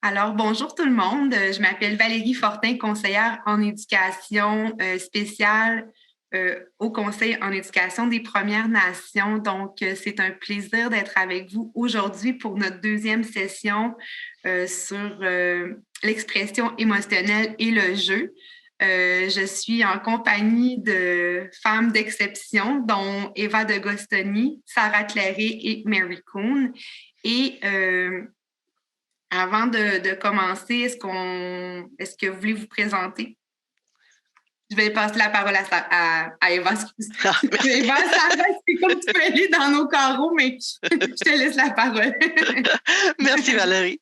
Alors, bonjour tout le monde. Je m'appelle Valérie Fortin, conseillère en éducation spéciale au Conseil en éducation des Premières Nations. Donc, c'est un plaisir d'être avec vous aujourd'hui pour notre deuxième session sur l'expression émotionnelle et le jeu. Je suis en compagnie de femmes d'exception, dont Eva de Gostoni, Sarah Clary et Mary Coon. Et avant de commencer, est-ce que vous voulez vous présenter? Je vais passer la parole à Eva. Ah, merci. Eva, Sarah, c'est comme tu peux aller dans nos carreaux, mais je te laisse la parole. Merci Valérie.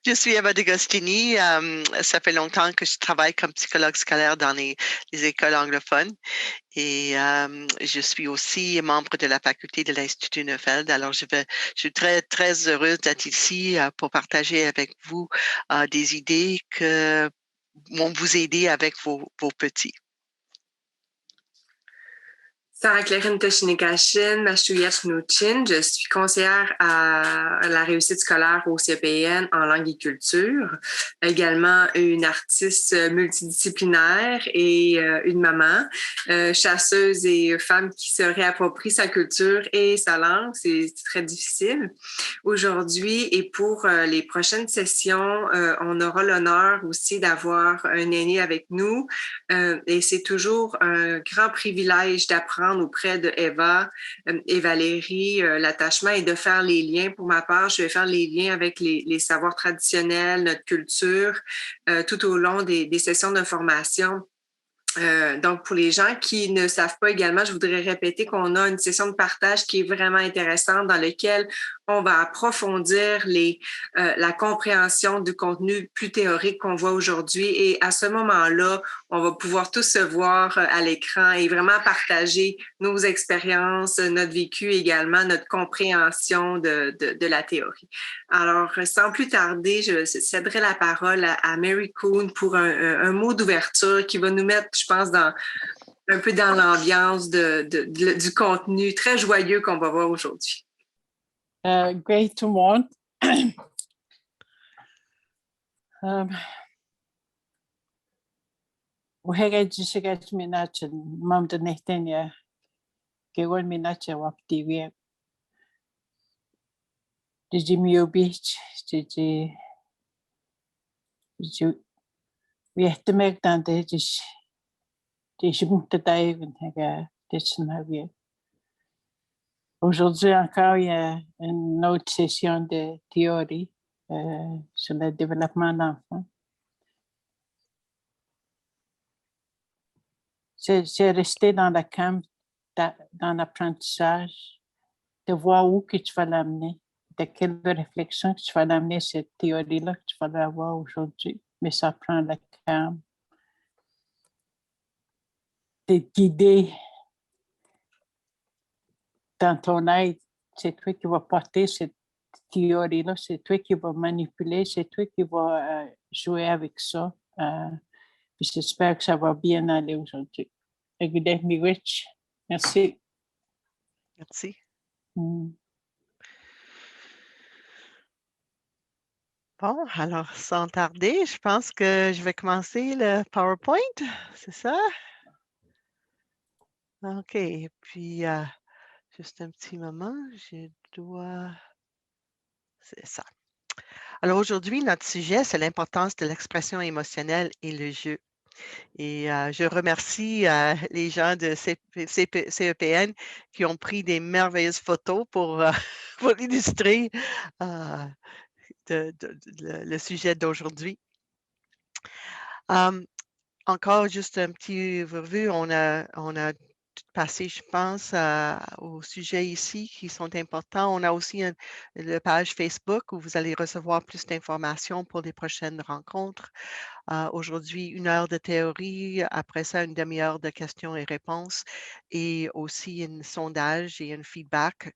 Je suis Eva D'Agostini. Ça fait longtemps que je travaille comme psychologue scolaire dans les écoles anglophones et je suis aussi membre de la faculté de l'Institut Neufeld. Alors, je suis très, très heureuse d'être ici pour partager avec vous des idées que vont vous aider avec vos petits. Sarah Clarine Toshinikashin, Mashuyat Nuchin, je suis conseillère à la réussite scolaire au CPN en langue et culture, également une artiste multidisciplinaire et une maman, chasseuse et femme qui se réapproprie sa culture et sa langue, c'est très difficile. Aujourd'hui et pour les prochaines sessions, on aura l'honneur aussi d'avoir un aîné avec nous et c'est toujours un grand privilège d'apprendre auprès de Eva et Valérie l'attachement et de faire les liens. Pour ma part, je vais faire les liens avec les savoirs traditionnels, notre culture, tout au long des sessions de formation. Donc, pour les gens qui ne savent pas également, je voudrais répéter qu'on a une session de partage qui est vraiment intéressante dans laquelle on va approfondir la compréhension du contenu plus théorique qu'on voit aujourd'hui. Et à ce moment-là, on va pouvoir tous se voir à l'écran et vraiment partager nos expériences, notre vécu également, notre compréhension de la théorie. Alors, sans plus tarder, je céderai la parole à Mary Coon pour un mot d'ouverture qui va nous mettre, je pense, un peu dans l'ambiance du contenu très joyeux qu'on va voir aujourd'hui. Great tout le monde. وهيك جيشك مناتش مام دنيتني كيقول مناتش وقتي ويا تجي ميو بيتش تجي ويهتمك دان تجيش متدايق هيك تجسنا ويا. Aujourd'hui encore, il y a une autre session de théorie sur le développement d'enfants. C'est rester dans la camp, dans l'apprentissage, de voir où que tu vas l'amener, de quelle réflexion que tu vas l'amener, cette théorie-là que tu vas l'avoir aujourd'hui. Mais ça prend la calme, de guider dans ton aide. C'est toi qui vas porter cette théorie-là, c'est toi qui vas manipuler, c'est toi qui vas jouer avec ça. Puis j'espère que ça va bien aller aujourd'hui. Good day, Rich. Merci. Merci. Mm. Bon, alors sans tarder, je pense que je vais commencer le PowerPoint, c'est ça? OK, et puis juste un petit moment, je dois... C'est ça. Alors aujourd'hui, notre sujet, c'est l'importance de l'expression émotionnelle et le jeu. Et je remercie les gens de CEPN qui ont pris des merveilleuses photos pour, pour illustrer le sujet d'aujourd'hui. Encore juste un petit revue, on a passé, je pense, aux sujets ici qui sont importants. On a aussi la page Facebook où vous allez recevoir plus d'informations pour les prochaines rencontres. Aujourd'hui, 1 heure de théorie, après ça, une demi-heure de questions et réponses et aussi un sondage et un feedback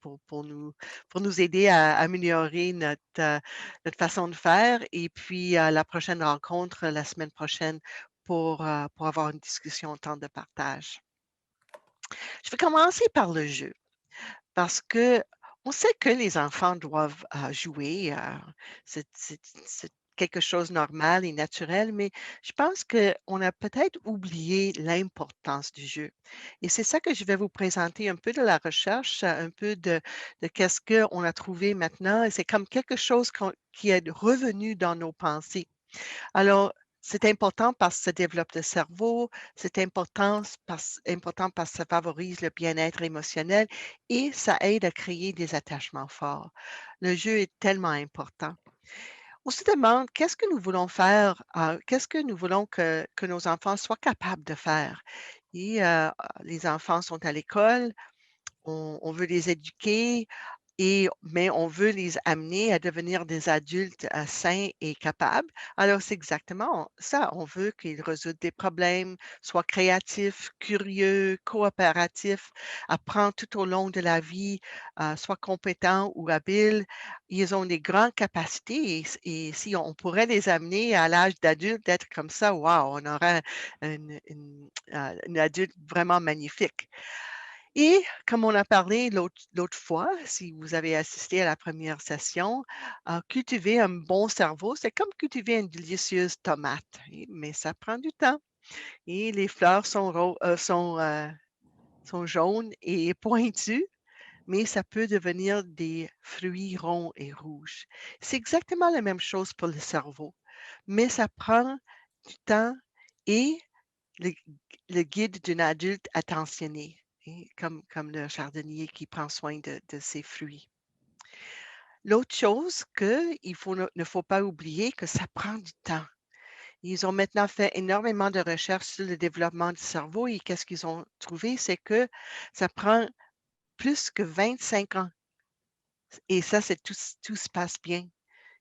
pour nous aider à améliorer notre façon de faire. Et puis, la prochaine rencontre, la semaine prochaine, pour avoir une discussion au temps de partage. Je vais commencer par le jeu parce que On sait que les enfants doivent jouer, c'est quelque chose de normal et naturel, mais je pense qu'on a peut-être oublié l'importance du jeu. Et c'est ça que je vais vous présenter un peu de la recherche, un peu de qu'est-ce qu'on a trouvé maintenant. Et c'est comme quelque chose qui est revenu dans nos pensées. Alors, c'est important parce que ça développe le cerveau, c'est important parce que ça favorise le bien-être émotionnel et ça aide à créer des attachements forts. Le jeu est tellement important. On se demande qu'est-ce que nous voulons faire, qu'est-ce que nous voulons que nos enfants soient capables de faire. Et les enfants sont à l'école, on veut les éduquer, mais on veut les amener à devenir des adultes sains et capables. Alors, c'est exactement ça. On veut qu'ils résolvent des problèmes, soient créatifs, curieux, coopératifs, apprennent tout au long de la vie, soient compétents ou habiles. Ils ont des grandes capacités et si on pourrait les amener à l'âge d'adulte d'être comme ça, wow, on aurait une adulte vraiment magnifique. Et comme on a parlé l'autre fois, si vous avez assisté à la première session, cultiver un bon cerveau, c'est comme cultiver une délicieuse tomate, mais ça prend du temps. Et les fleurs sont jaunes et pointues, mais ça peut devenir des fruits ronds et rouges. C'est exactement la même chose pour le cerveau, mais ça prend du temps et le le guide d'une adulte attentionnée et comme le jardinier qui prend soin de ses fruits. L'autre chose qu'il ne faut pas oublier que ça prend du temps. Ils ont maintenant fait énormément de recherches sur le développement du cerveau et qu'est-ce qu'ils ont trouvé? C'est que ça prend plus que 25 ans et ça, c'est tout se passe bien.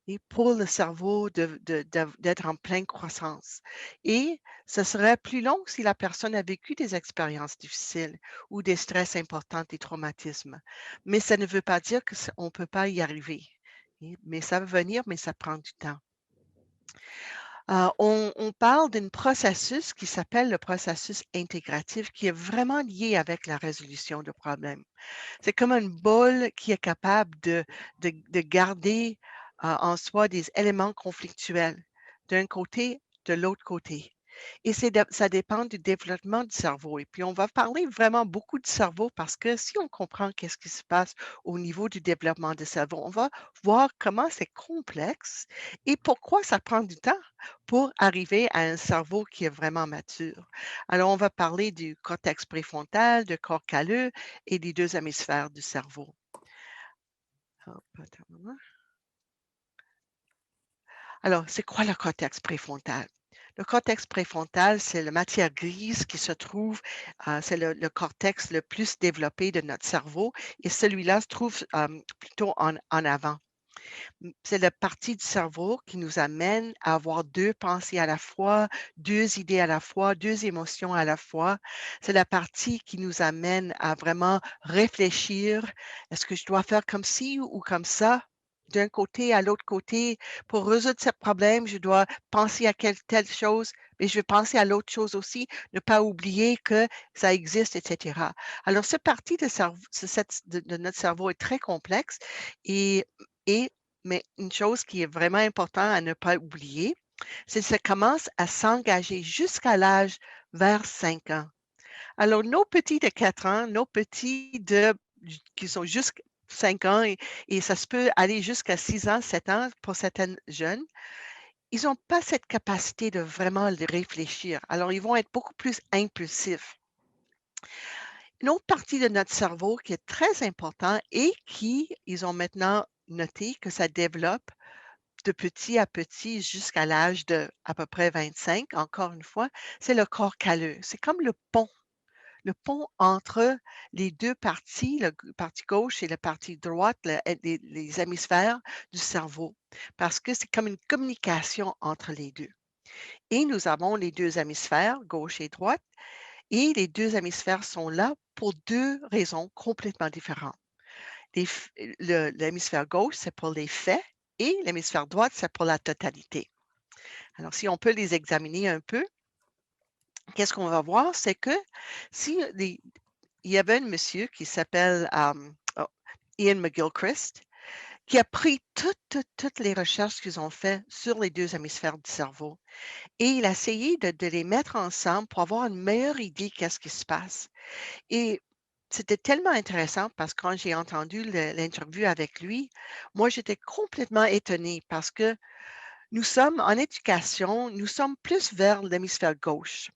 Et pour le cerveau d'être en pleine croissance. Et ce serait plus long si la personne a vécu des expériences difficiles ou des stress importants, des traumatismes. Mais ça ne veut pas dire qu'on ne peut pas y arriver. Mais ça va venir, mais ça prend du temps. On parle d'un processus qui s'appelle le processus intégratif, qui est vraiment lié avec la résolution de problèmes. C'est comme une boule qui est capable de garder en soi des éléments conflictuels d'un côté, de l'autre côté. Et ça dépend du développement du cerveau. Et puis, on va parler vraiment beaucoup du cerveau parce que si on comprend qu'est-ce qui se passe au niveau du développement du cerveau, on va voir comment c'est complexe et pourquoi ça prend du temps pour arriver à un cerveau qui est vraiment mature. Alors, on va parler du cortex préfrontal, du corps calleux et des deux hémisphères du cerveau. Hop, attends un moment. Alors, c'est quoi le cortex préfrontal? Le cortex préfrontal, c'est la matière grise qui se trouve, c'est le cortex le plus développé de notre cerveau et celui-là se trouve plutôt en avant. C'est la partie du cerveau qui nous amène à avoir deux pensées à la fois, deux idées à la fois, deux émotions à la fois. C'est la partie qui nous amène à vraiment réfléchir. Est-ce que je dois faire comme ci ou comme ça? D'un côté à l'autre côté, pour résoudre ce problème, je dois penser à telle chose, mais je vais penser à l'autre chose aussi, ne pas oublier que ça existe, etc. Alors, cette partie de notre cerveau est très complexe et, et mais une chose qui est vraiment importante à ne pas oublier, c'est que ça commence à s'engager jusqu'à l'âge vers 5 ans. Alors, nos petits de 4 ans, nos petits qui sont jusqu'à 5 ans et ça se peut aller jusqu'à 6 ans, 7 ans pour certaines jeunes, ils n'ont pas cette capacité de vraiment réfléchir. Alors, ils vont être beaucoup plus impulsifs. Une autre partie de notre cerveau qui est très important et ils ont maintenant noté que ça développe de petit à petit jusqu'à l'âge de à peu près 25, encore une fois, c'est le corps calleux. C'est comme le pont entre les 2 parties, partie gauche et la partie droite, les hémisphères du cerveau, parce que c'est comme une communication entre les 2. Et nous avons les 2 hémisphères, gauche et droite, et les 2 hémisphères sont là pour 2 raisons complètement différentes. L'hémisphère gauche, c'est pour les faits et l'hémisphère droite, c'est pour la totalité. Alors, si on peut les examiner un peu, qu'est-ce qu'on va voir? C'est que si il y avait un monsieur qui s'appelle, Ian McGilchrist, qui a pris toutes les recherches qu'ils ont faites sur les deux hémisphères du cerveau et il a essayé de les mettre ensemble pour avoir une meilleure idée qu'est-ce qui se passe. Et c'était tellement intéressant parce que quand j'ai entendu l'interview avec lui, moi, j'étais complètement étonnée parce que nous sommes en éducation, nous sommes plus vers l'hémisphère gauche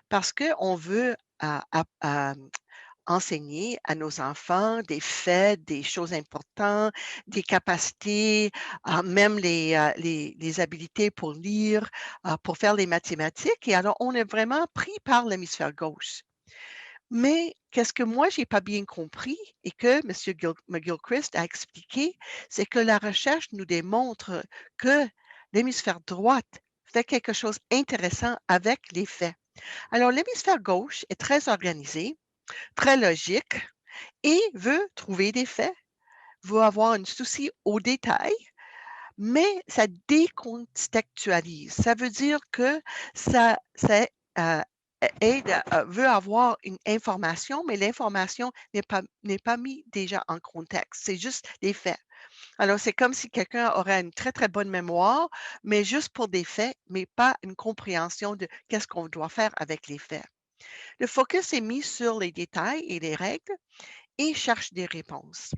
parce qu'on veut enseigner à nos enfants des faits, des choses importantes, des capacités, même les habiletés pour lire, pour faire les mathématiques. Et alors, on est vraiment pris par l'hémisphère gauche. Mais qu'est-ce que moi, j'ai pas bien compris et que M. McGilchrist a expliqué, c'est que la recherche nous démontre que l'hémisphère droite fait quelque chose d'intéressant avec les faits. Alors, l'hémisphère gauche est très organisé, très logique et veut trouver des faits, veut avoir un souci au détail, mais ça décontextualise. Ça veut dire que ça veut avoir une information, mais l'information n'est pas mise déjà en contexte. C'est juste des faits. Alors, c'est comme si quelqu'un aurait une très, très bonne mémoire, mais juste pour des faits, mais pas une compréhension de qu'est-ce qu'on doit faire avec les faits. Le focus est mis sur les détails et les règles et cherche des réponses.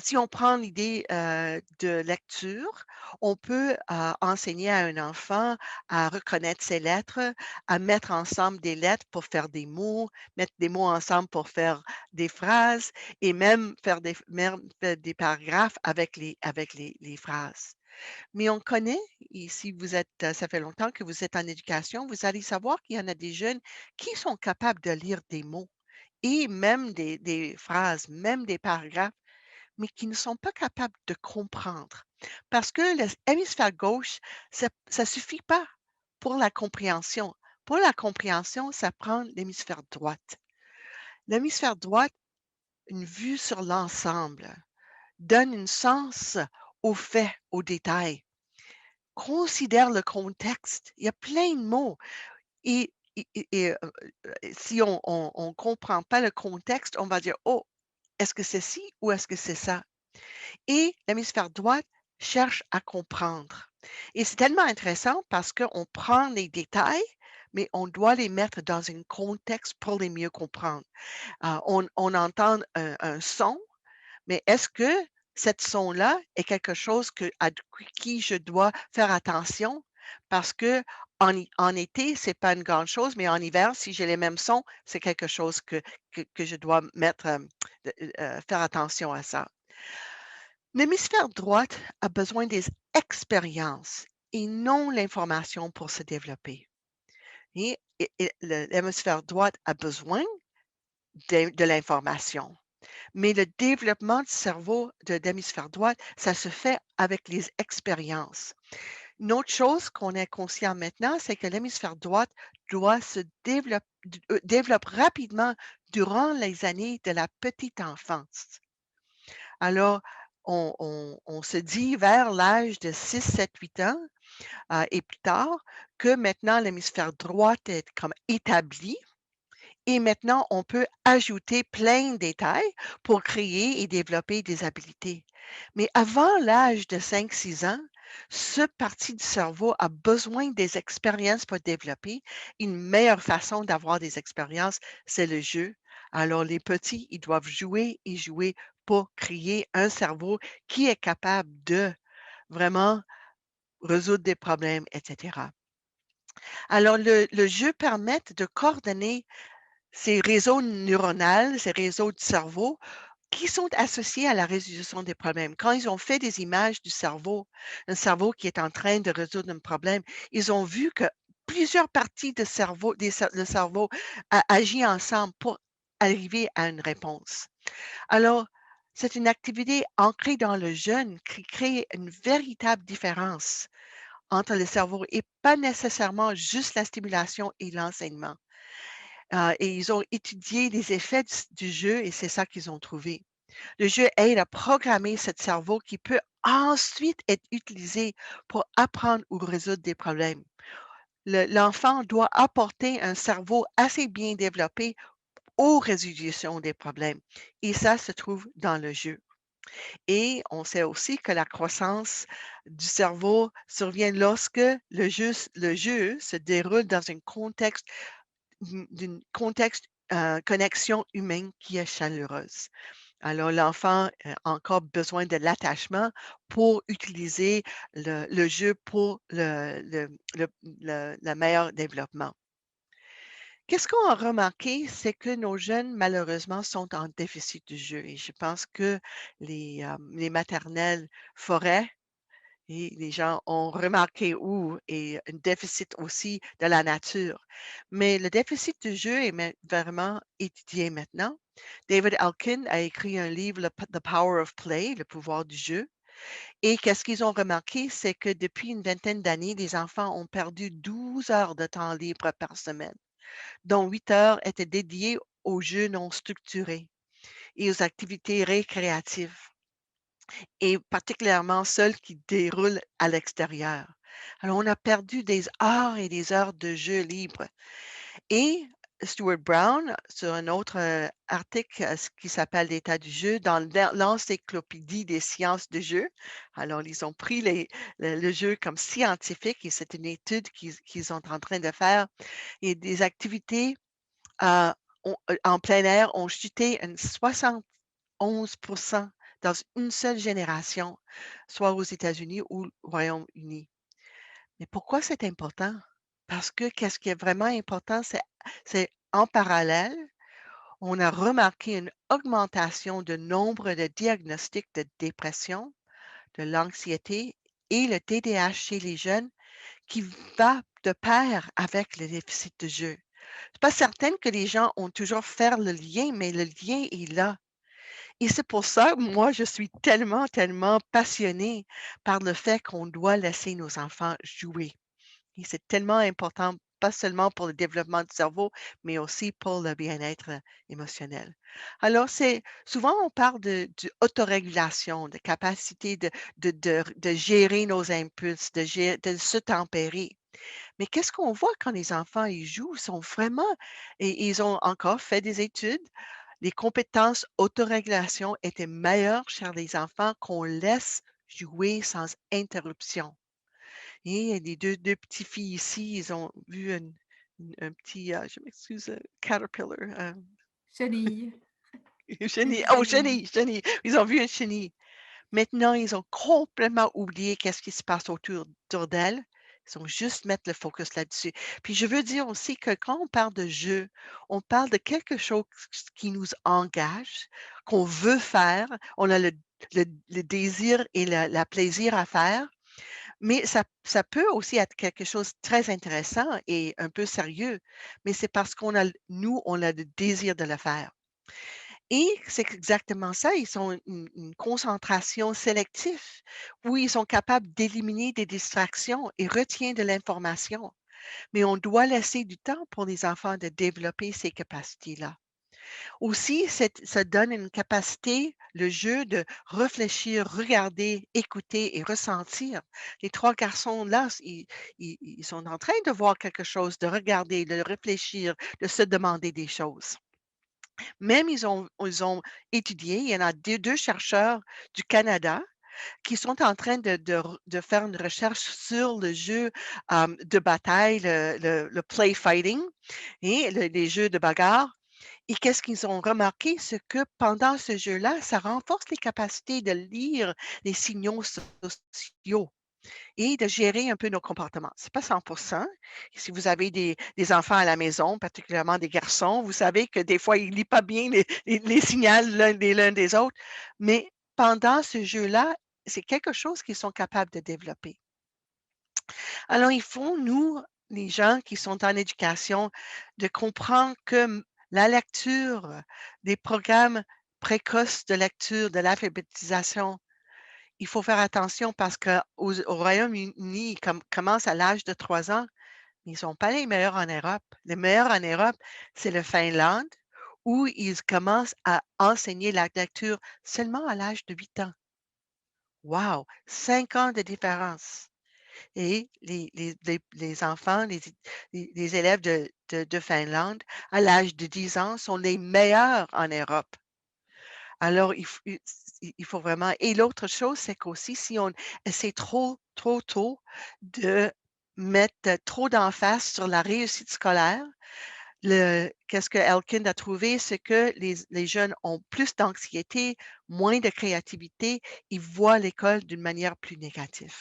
Si on prend l'idée de lecture, on peut enseigner à un enfant à reconnaître ses lettres, à mettre ensemble des lettres pour faire des mots, mettre des mots ensemble pour faire des phrases et même même faire des paragraphes avec les phrases. Mais on connaît, et si vous êtes, ça fait longtemps que vous êtes en éducation, vous allez savoir qu'il y en a des jeunes qui sont capables de lire des mots et même des phrases, même des paragraphes mais qui ne sont pas capables de comprendre. Parce que l'hémisphère gauche, ça ne suffit pas pour la compréhension. Pour la compréhension, ça prend l'hémisphère droite. L'hémisphère droite, une vue sur l'ensemble, donne un sens aux faits, aux détails. Considère le contexte. Il y a plein de mots. Et si on ne comprend pas le contexte, on va dire, oh, est-ce que c'est ci ou est-ce que c'est ça? Et l'hémisphère droit cherche à comprendre. Et c'est tellement intéressant parce qu'on prend les détails, mais on doit les mettre dans un contexte pour les mieux comprendre. On entend un son, mais est-ce que cette son-là est quelque chose à qui je dois faire attention? Parce que en été, c'est pas une grande chose, mais en hiver, si j'ai les mêmes sons, c'est quelque chose que je dois mettre, faire attention à ça. L'hémisphère droite a besoin des expériences et non l'information pour se développer. Et l'hémisphère droite a besoin de l'information. Mais le développement du cerveau de l'hémisphère droite, ça se fait avec les expériences. Une autre chose qu'on est conscient maintenant, c'est que l'hémisphère droite doit se développe rapidement durant les années de la petite enfance. Alors, on se dit vers l'âge de 6, 7, 8 ans et plus tard que maintenant l'hémisphère droit est comme établi et maintenant on peut ajouter plein de détails pour créer et développer des habiletés. Mais avant l'âge de 5, 6 ans, ce parti du cerveau a besoin des expériences pour développer. Une meilleure façon d'avoir des expériences, c'est le jeu. Alors, les petits, ils doivent jouer et jouer pour créer un cerveau qui est capable de vraiment résoudre des problèmes, etc. Alors, le jeu permet de coordonner ces réseaux neuronaux, ces réseaux du cerveau qui sont associés à la résolution des problèmes. Quand ils ont fait des images du cerveau, un cerveau qui est en train de résoudre un problème, ils ont vu que plusieurs parties du cerveau, le cerveau agit ensemble pour arriver à une réponse. Alors, c'est une activité ancrée dans le jeune qui crée une véritable différence entre le cerveau et pas nécessairement juste la stimulation et l'enseignement. Et ils ont étudié les effets du jeu et c'est ça qu'ils ont trouvé. Le jeu aide à programmer ce cerveau qui peut ensuite être utilisé pour apprendre ou résoudre des problèmes. L'enfant doit apporter un cerveau assez bien développé aux résolutions des problèmes. Et ça se trouve dans le jeu. Et on sait aussi que la croissance du cerveau survient lorsque le jeu se déroule dans un contexte, d'une contexte, connexion humaine qui est chaleureuse. Alors, l'enfant a encore besoin de l'attachement pour utiliser le jeu pour le meilleur développement. Qu'est-ce qu'on a remarqué, c'est que nos jeunes, malheureusement, sont en déficit de jeu. Et je pense que les maternelles forêts et les gens ont remarqué et un déficit aussi de la nature. Mais le déficit de jeu est vraiment étudié maintenant. David Elkin a écrit un livre, The Power of Play, le pouvoir du jeu. Et qu'est-ce qu'ils ont remarqué, c'est que depuis une vingtaine d'années, les enfants ont perdu 12 heures de temps libre par semaine, dont 8 heures étaient dédiées aux jeux non structurés et aux activités récréatives, et particulièrement celles qui déroulent à l'extérieur. Alors, on a perdu des heures et des heures de jeux libres. Et Stuart Brown, sur un autre article qui s'appelle L'état du jeu, dans l'encyclopédie des sciences de jeu. Alors, ils ont pris le jeu comme scientifique et c'est une étude qu'ils sont en train de faire. Et des activités euh, en plein air ont chuté 71 dans une seule génération, soit aux États-Unis ou au Royaume-Uni. Mais pourquoi c'est important? Parce que qu'est-ce qui est vraiment important, c'est en parallèle, on a remarqué une augmentation de nombre de diagnostics de dépression, de l'anxiété et le TDAH chez les jeunes qui va de pair avec le déficit de jeu. C'est pas certain que les gens ont toujours fait le lien, mais le lien est là. Et c'est pour ça, moi, je suis tellement, tellement passionnée par le fait qu'on doit laisser nos enfants jouer. Et c'est tellement important, pas seulement pour le développement du cerveau, mais aussi pour le bien-être émotionnel. Alors, souvent, on parle d'autorégulation, de capacité de gérer nos impulses, de se tempérer. Mais qu'est-ce qu'on voit quand les enfants ils jouent? Ils sont vraiment, et ils ont encore fait des études, les compétences autorégulation étaient meilleures chez les enfants qu'on laisse jouer sans interruption. Et les deux petites filles ici, ils ont vu un petit, je m'excuse, caterpillar, Chenille. chenille. Baby Oh, chenille. chenille. Ils ont vu un chenille. Maintenant, ils ont complètement oublié qu'est-ce qui se passe autour d'elles. Ils ont juste mettre le focus là-dessus. Puis je veux dire aussi que quand on parle de jeu, on parle de quelque chose qui nous engage, qu'on veut faire. On a le désir et la plaisir à faire. Mais ça peut aussi être quelque chose de très intéressant et un peu sérieux, mais c'est parce on a le désir de le faire. Et c'est exactement ça, ils ont une concentration sélective où ils sont capables d'éliminer des distractions et retiennent de l'information. Mais on doit laisser du temps pour les enfants de développer ces capacités-là. Aussi, ça donne une capacité, le jeu, de réfléchir, regarder, écouter et ressentir. Les 3 garçons-là, ils sont en train de voir quelque chose, de regarder, de réfléchir, de se demander des choses. Même ils ont étudié, il y en a 2 chercheurs du Canada qui sont en train de faire une recherche sur le jeu, de bataille, le play fighting et les jeux de bagarre. Et qu'est-ce qu'ils ont remarqué? C'est que pendant ce jeu-là, ça renforce les capacités de lire les signaux sociaux et de gérer un peu nos comportements. C'est pas 100. Si vous avez des enfants à la maison, particulièrement des garçons, vous savez que des fois, ils ne lisent pas bien les signaux l'un des autres. Mais pendant ce jeu-là, c'est quelque chose qu'ils sont capables de développer. Alors, il faut, nous, les gens qui sont en éducation, de comprendre que la lecture, des programmes précoces de lecture, de l'alphabétisation, il faut faire attention parce qu'au Royaume-Uni, ils commencent à l'âge de 3 ans, mais ils ne sont pas les meilleurs en Europe. Les meilleurs en Europe, c'est le Finlande, où ils commencent à enseigner la lecture seulement à l'âge de 8 ans. Wow! 5 ans de différence. Et les enfants, les élèves de Finlande, à l'âge de 10 ans, sont les meilleurs en Europe. Alors, il faut vraiment. Et l'autre chose, c'est qu'aussi, si on essaie trop tôt de mettre trop d'emphase sur la réussite scolaire, qu'est-ce que Elkind a trouvé, c'est que les jeunes ont plus d'anxiété, moins de créativité, ils voient l'école d'une manière plus négative.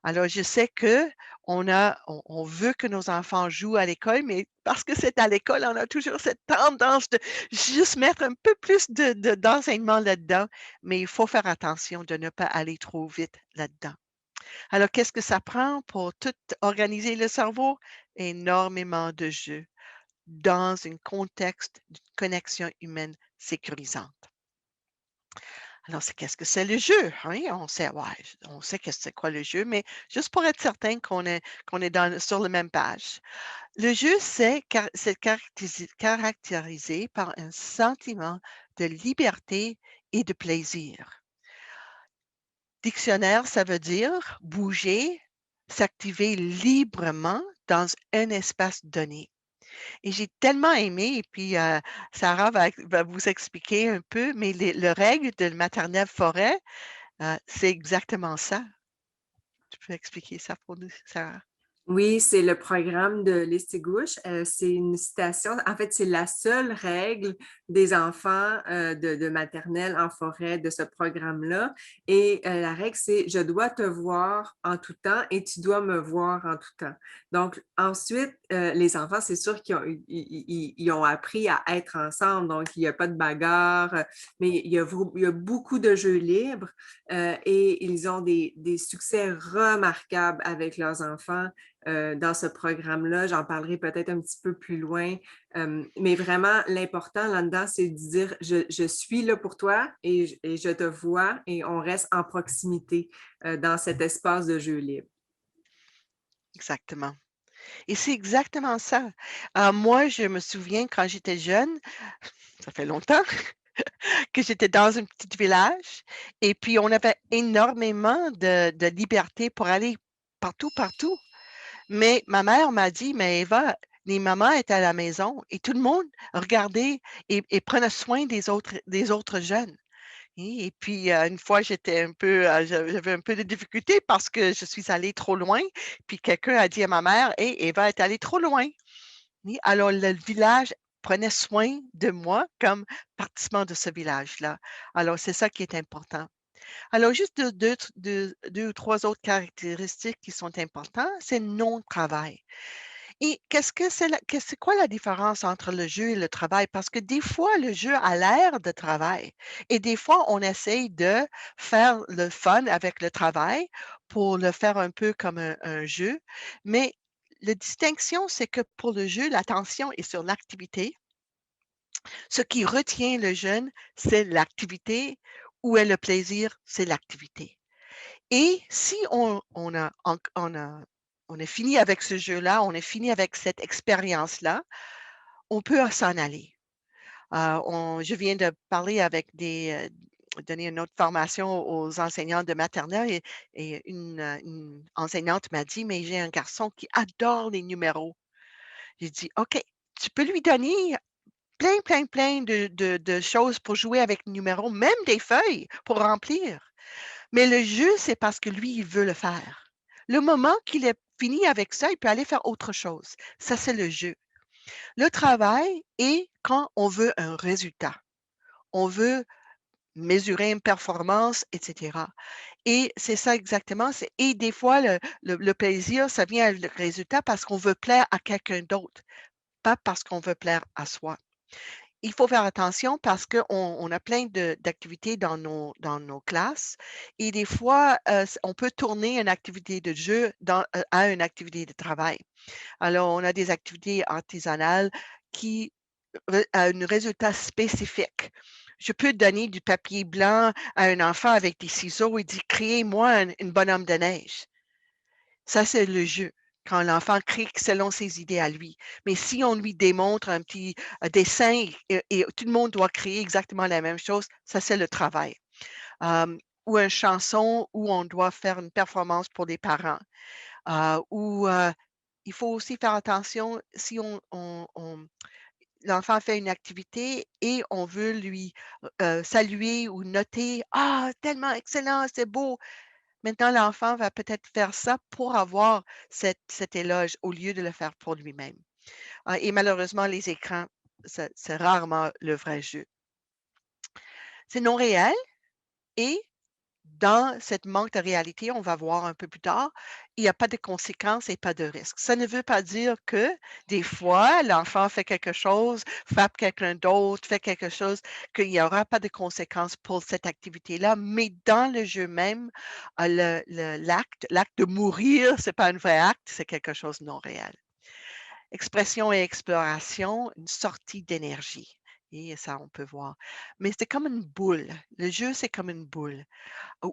Alors, je sais que on veut que nos enfants jouent à l'école, mais parce que c'est à l'école, on a toujours cette tendance de juste mettre un peu plus d'enseignement là-dedans, mais il faut faire attention de ne pas aller trop vite là-dedans. Alors, qu'est-ce que ça prend pour tout organiser le cerveau? Énormément de jeux dans un contexte de connexion humaine sécurisante. Alors, qu'est-ce que c'est le jeu? Hein? On sait que c'est quoi le jeu, mais juste pour être certain qu'on est sur la même page. Le jeu, c'est caractérisé par un sentiment de liberté et de plaisir. Dictionnaire, ça veut dire bouger, s'activer librement dans un espace donné. Et j'ai tellement aimé, et puis Sarah va vous expliquer un peu, mais le règle de maternelle forêt, c'est exactement ça. Tu peux expliquer ça pour nous, Sarah? Oui, c'est le programme de Lestigouche. C'est une citation. En fait, c'est la seule règle des enfants de maternelle en forêt de ce programme-là. Et la règle, c'est « Je dois te voir en tout temps et tu dois me voir en tout temps ». Donc, ensuite, les enfants, c'est sûr qu'ils ont appris à être ensemble. Donc, il n'y a pas de bagarre, mais il y a beaucoup de jeux libres et ils ont des succès remarquables avec leurs enfants. Dans ce programme-là. J'en parlerai peut-être un petit peu plus loin. Mais vraiment, l'important là-dedans, c'est de dire je suis là pour toi et je te vois et on reste en proximité dans cet espace de jeu libre. Exactement. Et c'est exactement ça. Moi, je me souviens quand j'étais jeune, ça fait longtemps, que j'étais dans un petit village et puis on avait énormément de liberté pour aller partout. Mais ma mère m'a dit: «Mais Eva, les mamans étaient à la maison et tout le monde regardait et prenait soin des autres jeunes». Et puis, une fois, j'étais un peu, j'avais un peu de difficulté parce que je suis allée trop loin. Puis quelqu'un a dit à ma mère: «Hey, Eva est allée trop loin». Oui, alors le village prenait soin de moi comme participant de ce village-là. Alors c'est ça qui est important. Alors juste 2 ou 3 autres caractéristiques qui sont importantes, c'est non-travail. Et c'est quoi la différence entre le jeu et le travail? Parce que des fois, le jeu a l'air de travail et des fois, on essaye de faire le fun avec le travail pour le faire un peu comme un jeu. Mais la distinction, c'est que pour le jeu, l'attention est sur l'activité. Ce qui retient le jeune, c'est l'activité. Où est le plaisir? C'est l'activité. Et si on est fini avec ce jeu-là, on est fini avec cette expérience-là, on peut s'en aller. Je viens de parler donner une autre formation aux enseignants de maternelle et une enseignante m'a dit, mais j'ai un garçon qui adore les numéros. J'ai dit, OK, tu peux lui donner plein de choses pour jouer avec les numéros, même des feuilles pour remplir. Mais le jeu, c'est parce que lui, il veut le faire. Le moment qu'il est fini avec ça, il peut aller faire autre chose. Ça, c'est le jeu. Le travail est quand on veut un résultat. On veut mesurer une performance, etc. Et c'est ça exactement. Et des fois, le plaisir, ça vient avec le résultat parce qu'on veut plaire à quelqu'un d'autre, pas parce qu'on veut plaire à soi. Il faut faire attention parce qu'on a plein d'activités dans nos classes et des fois, on peut tourner une activité de jeu à une activité de travail. Alors, on a des activités artisanales qui a un résultat spécifique. Je peux donner du papier blanc à un enfant avec des ciseaux et dire: «Créez-moi une bonhomme de neige». Ça, c'est le jeu, quand l'enfant crée selon ses idées à lui. Mais si on lui démontre un petit dessin et tout le monde doit créer exactement la même chose, ça, c'est le travail. ou une chanson où on doit faire une performance pour les parents. Ou il faut aussi faire attention si l'enfant fait une activité et on veut lui saluer ou noter: «Ah, tellement excellent, c'est beau!» Maintenant, l'enfant va peut-être faire ça pour avoir cet éloge au lieu de le faire pour lui-même. Et malheureusement, les écrans, c'est rarement le vrai jeu. C'est non réel et dans cette manque de réalité, on va voir un peu plus tard, il n'y a pas de conséquences et pas de risques. Ça ne veut pas dire que des fois, l'enfant fait quelque chose, frappe quelqu'un d'autre, fait quelque chose, qu'il n'y aura pas de conséquences pour cette activité-là, mais dans le jeu même, l'acte de mourir, c'est pas un vrai acte, c'est quelque chose de non réel. Expression et exploration, une sortie d'énergie. Et ça, on peut voir. Mais c'est comme une boule. Le jeu, c'est comme une boule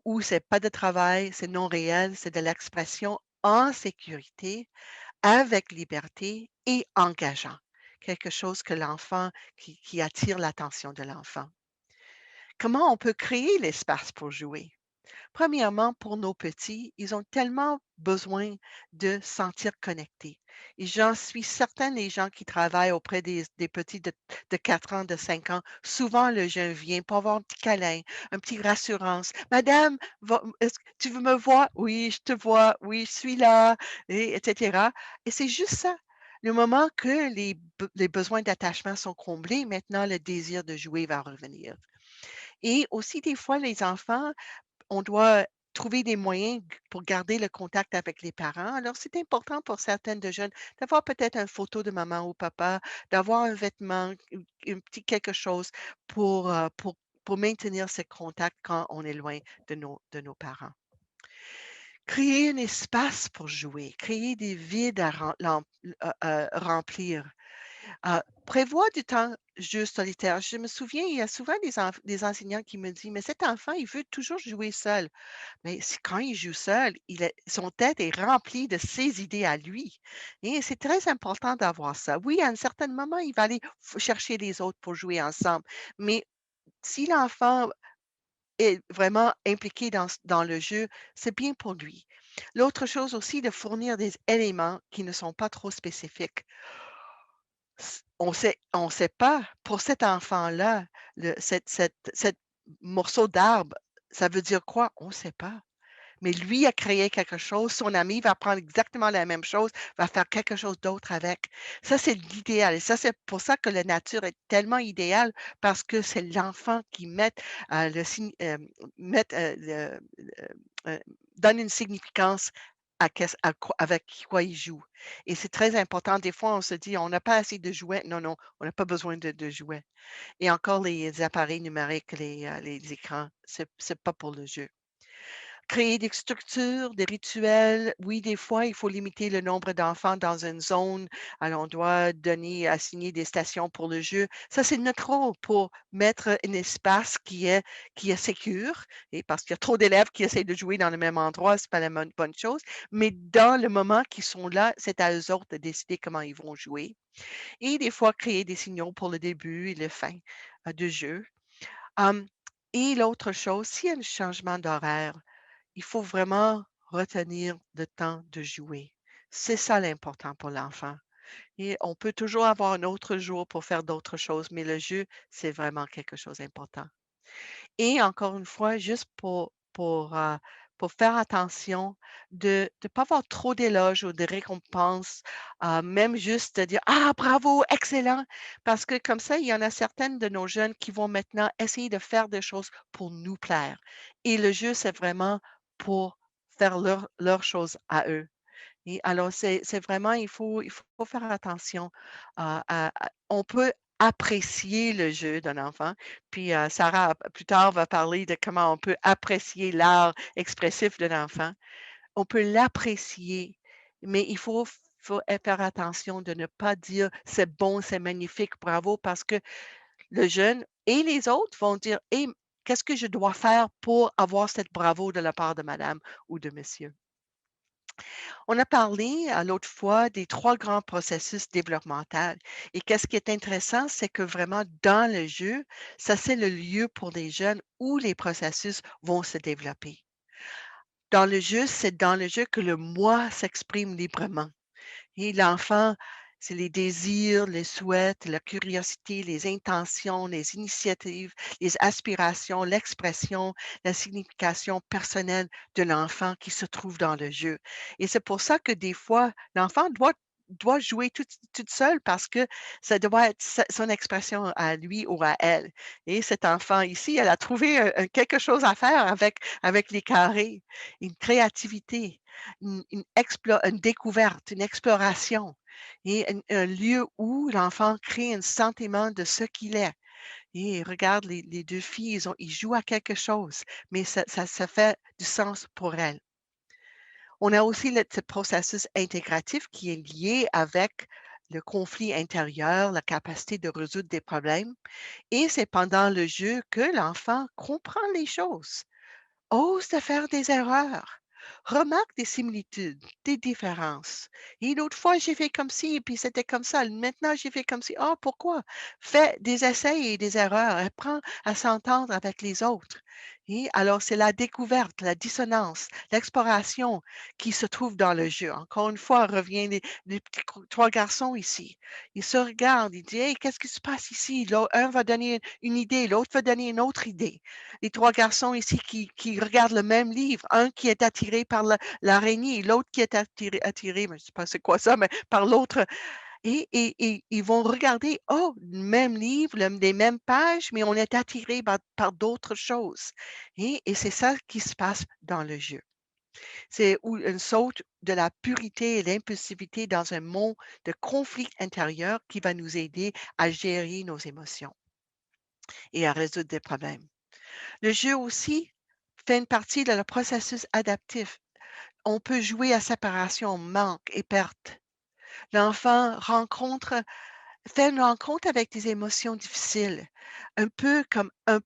où c'est pas de travail, c'est non réel, c'est de l'expression en sécurité, avec liberté et engageant. Quelque chose que l'enfant, qui attire l'attention de l'enfant. Comment on peut créer l'espace pour jouer? Premièrement, pour nos petits, ils ont tellement besoin de se sentir connectés. Et j'en suis certaine, les gens qui travaillent auprès des petits de 4 ans, de 5 ans, souvent le jeune vient pour avoir un petit câlin, un petit rassurance. Madame, est-ce que tu veux me voir? Oui, je te vois. Oui, je suis là, etc. Et c'est juste ça. Le moment que les besoins d'attachement sont comblés, maintenant le désir de jouer va revenir. Et aussi, des fois, les enfants, on doit trouver des moyens pour garder le contact avec les parents. Alors, c'est important pour certaines de jeunes d'avoir peut-être une photo de maman ou papa, d'avoir un vêtement, un petit quelque chose pour maintenir ce contact quand on est loin de nos parents. Créer un espace pour jouer, créer des vides à remplir. Prévois du temps jeu solitaire. Je me souviens, il y a souvent des enseignants qui me disent: «Mais cet enfant, il veut toujours jouer seul». Mais quand il joue seul, son tête est remplie de ses idées à lui et c'est très important d'avoir ça. Oui, à un certain moment, il va aller chercher les autres pour jouer ensemble, mais si l'enfant est vraiment impliqué dans le jeu, c'est bien pour lui. L'autre chose aussi, de fournir des éléments qui ne sont pas trop spécifiques. On sait pas, pour cet enfant-là, cette morceau d'arbre, ça veut dire quoi? On ne sait pas. Mais lui a créé quelque chose, son ami va prendre exactement la même chose, va faire quelque chose d'autre avec. Ça, c'est l'idéal et ça, c'est pour ça que la nature est tellement idéale parce que c'est l'enfant qui le signe met, donne une significance à quoi avec quoi il joue et c'est très important. Des fois, on se dit: «On n'a pas assez de jouets». Non, non, on n'a pas besoin de jouets et encore les appareils numériques, les écrans, c'est pas pour le jeu. Créer des structures, des rituels. Oui, des fois, il faut limiter le nombre d'enfants dans une zone. Alors, on doit assigner des stations pour le jeu. Ça, c'est notre rôle pour mettre un espace qui est sécure. Et parce qu'il y a trop d'élèves qui essaient de jouer dans le même endroit, c'est pas la bonne chose. Mais dans le moment qu'ils sont là, c'est à eux autres de décider comment ils vont jouer. Et des fois, créer des signaux pour le début et la fin du jeu. Hum, et l'autre chose, s'il y a un changement d'horaire, il faut vraiment retenir le temps de jouer. C'est ça l'important pour l'enfant. Et on peut toujours avoir un autre jour pour faire d'autres choses, mais le jeu, c'est vraiment quelque chose d'important. Et encore une fois, juste pour faire attention de ne pas avoir trop d'éloges ou de récompenses, même juste de dire: «Ah bravo, excellent!» parce que comme ça, il y en a certaines de nos jeunes qui vont maintenant essayer de faire des choses pour nous plaire. Et le jeu, c'est vraiment pour faire leur chose à eux. Et alors, c'est vraiment, il faut faire attention on peut apprécier le jeu d'un enfant. Puis Sarah, plus tard, va parler de comment on peut apprécier l'art expressif d'un enfant. On peut l'apprécier, mais il faut faire attention de ne pas dire c'est bon, c'est magnifique, bravo, parce que le jeune et les autres vont dire: «Hey, qu'est-ce que je dois faire pour avoir cette bravo de la part de madame ou de monsieur?» On a parlé l'autre fois des 3 grands processus développementaux et qu'est-ce qui est intéressant, c'est que vraiment dans le jeu, ça c'est le lieu pour les jeunes où les processus vont se développer. Dans le jeu, c'est dans le jeu que le moi s'exprime librement et l'enfant, c'est les désirs, les souhaits, la curiosité, les intentions, les initiatives, les aspirations, l'expression, la signification personnelle de l'enfant qui se trouve dans le jeu. Et c'est pour ça que des fois, l'enfant doit jouer toute seule parce que ça doit être son expression à lui ou à elle. Et cet enfant ici, elle a trouvé quelque chose à faire avec les carrés, une créativité, une découverte, une exploration et un lieu où l'enfant crée un sentiment de ce qu'il est. Et regarde, les 2 filles, ils jouent à quelque chose, mais ça fait du sens pour elles. On a aussi ce processus intégratif qui est lié avec le conflit intérieur, la capacité de résoudre des problèmes. Et c'est pendant le jeu que l'enfant comprend les choses, ose de faire des erreurs, remarque des similitudes, des différences. Et l'autre fois, j'ai fait comme ci, et puis c'était comme ça. Maintenant, j'ai fait comme ci. Oh, pourquoi? Fais des essais et des erreurs. Apprends à s'entendre avec les autres. Et alors, c'est la découverte, la dissonance, l'exploration qui se trouve dans le jeu. Encore une fois, revient les petits 3 garçons ici. Ils se regardent, ils disent, hey, qu'est-ce qui se passe ici? Un va donner une idée, l'autre va donner une autre idée. Les 3 garçons ici qui regardent le même livre, un qui est attiré par l'araignée, l'autre qui est attiré, mais je ne sais pas c'est quoi ça, mais par l'autre. Et ils vont regarder, oh, le même livre, les mêmes pages, mais on est attiré par d'autres choses. Et c'est ça qui se passe dans le jeu. C'est où une saute de la purité et l'impulsivité dans un monde de conflit intérieur qui va nous aider à gérer nos émotions et à résoudre des problèmes. Le jeu aussi fait une partie de le processus adaptif. On peut jouer à séparation, manque et perte. L'enfant fait une rencontre avec des émotions difficiles, un peu comme un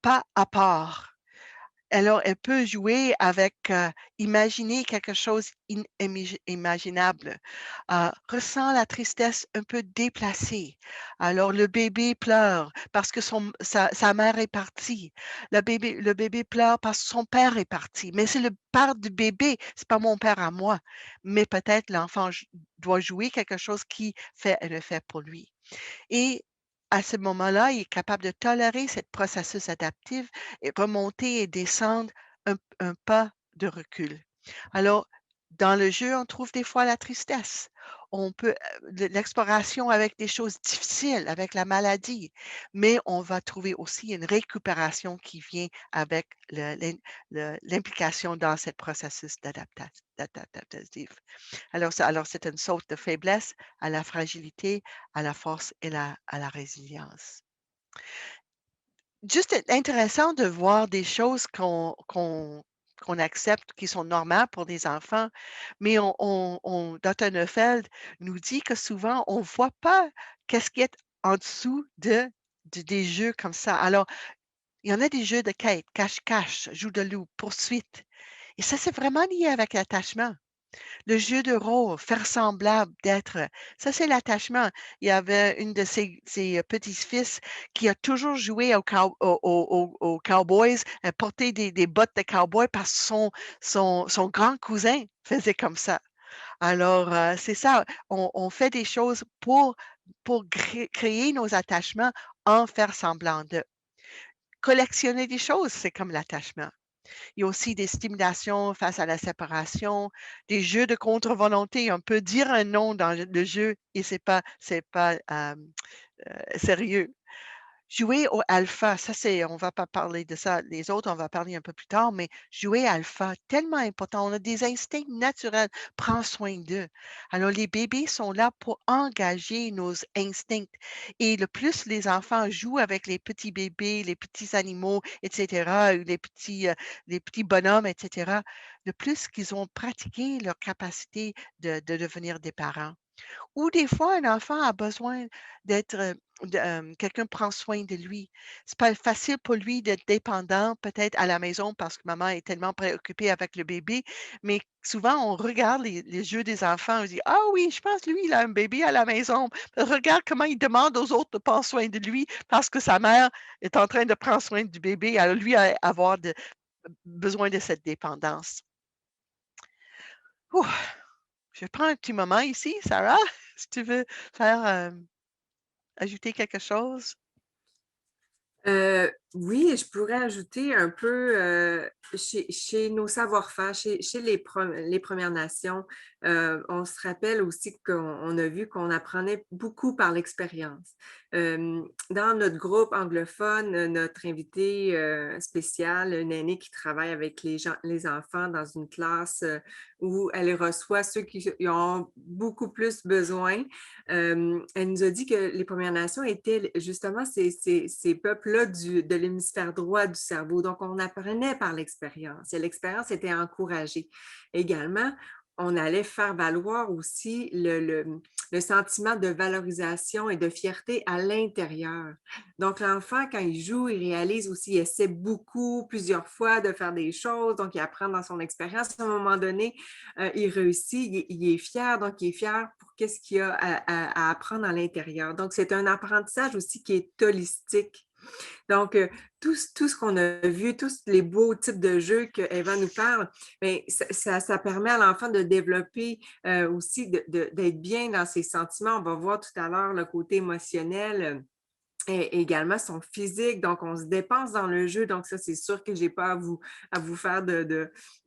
pas à part. Alors, elle peut jouer avec, imaginer quelque chose imaginable, ressent la tristesse un peu déplacée. Alors, le bébé pleure parce que sa mère est partie. Le bébé pleure parce que son père est parti. Mais c'est le père du bébé, c'est pas mon père à moi. Mais peut-être l'enfant doit jouer quelque chose qui fait un effet pour lui. Et à ce moment-là, il est capable de tolérer ce processus adaptif et remonter et descendre un pas de recul. Alors, dans le jeu, on trouve des fois la tristesse. On peut l'exploration avec des choses difficiles, avec la maladie, mais on va trouver aussi une récupération qui vient avec l'implication dans ce processus d'adaptatif. Alors, c'est une sorte de faiblesse à la fragilité, à la force et à la résilience. Juste intéressant de voir des choses qu'on accepte qui sont normales pour des enfants, mais Dr. Neufeld nous dit que souvent, on ne voit pas qu'est-ce qui est en dessous des jeux comme ça. Alors, il y en a des jeux de quête, cache-cache, joue de loup, poursuite. Et ça, c'est vraiment lié avec l'attachement. Le jeu de rôle, faire semblable d'être, ça c'est l'attachement. Il y avait une de ses petits-fils qui a toujours joué aux cowboys, porté des bottes de cowboy parce que son grand cousin faisait comme ça. Alors, c'est ça, on fait des choses pour créer nos attachements en faire semblant de. Collectionner des choses, c'est comme l'attachement. Il y a aussi des stimulations face à la séparation, des jeux de contre-volonté. On peut dire un non dans le jeu et c'est pas sérieux. Jouer au alpha, ça on va pas parler de ça. Les autres, on va parler un peu plus tard, mais jouer alpha, tellement important. On a des instincts naturels. Prends soin d'eux. Alors, les bébés sont là pour engager nos instincts. Et le plus les enfants jouent avec les petits bébés, les petits animaux, etc., ou les petits bonhommes, etc., le plus qu'ils ont pratiqué leur capacité de devenir des parents. Ou des fois, un enfant a besoin d'être, quelqu'un prend soin de lui. C'est pas facile pour lui d'être dépendant peut-être à la maison parce que maman est tellement préoccupée avec le bébé, mais souvent on regarde les jeux des enfants, on dit: «Ah oui, je pense lui, il a un bébé à la maison. Regarde comment il demande aux autres de prendre soin de lui parce que sa mère est en train de prendre soin du bébé, alors lui a avoir besoin de cette dépendance». Ouh, je prends un petit moment ici, Sarah, si tu veux faire, ajouter quelque chose? Oui, je pourrais ajouter un peu chez nos savoir-faire, chez les Premières Nations, on se rappelle aussi qu'on a vu qu'on apprenait beaucoup par l'expérience. Dans notre groupe anglophone, notre invitée spéciale, une aînée qui travaille avec les enfants dans une classe où elle reçoit ceux qui ont beaucoup plus besoin, elle nous a dit que les Premières Nations étaient justement ces peuples-là de l'hémisphère droit du cerveau. Donc, on apprenait par l'expérience et l'expérience était encouragée. Également, on allait faire valoir aussi le sentiment de valorisation et de fierté à l'intérieur. Donc, l'enfant, quand il joue, il réalise aussi, il essaie beaucoup, plusieurs fois de faire des choses, donc il apprend dans son expérience. À un moment donné, il réussit, il est fier, donc il est fier pour qu'est-ce qu'il a à apprendre à l'intérieur. Donc, c'est un apprentissage aussi qui est holistique. Donc, tout ce qu'on a vu, tous les beaux types de jeux que Eva nous parle, bien, ça permet à l'enfant de développer aussi, d'être bien dans ses sentiments. On va voir tout à l'heure le côté émotionnel. Et également son physique, donc on se dépense dans le jeu, donc ça c'est sûr que je n'ai pas à vous faire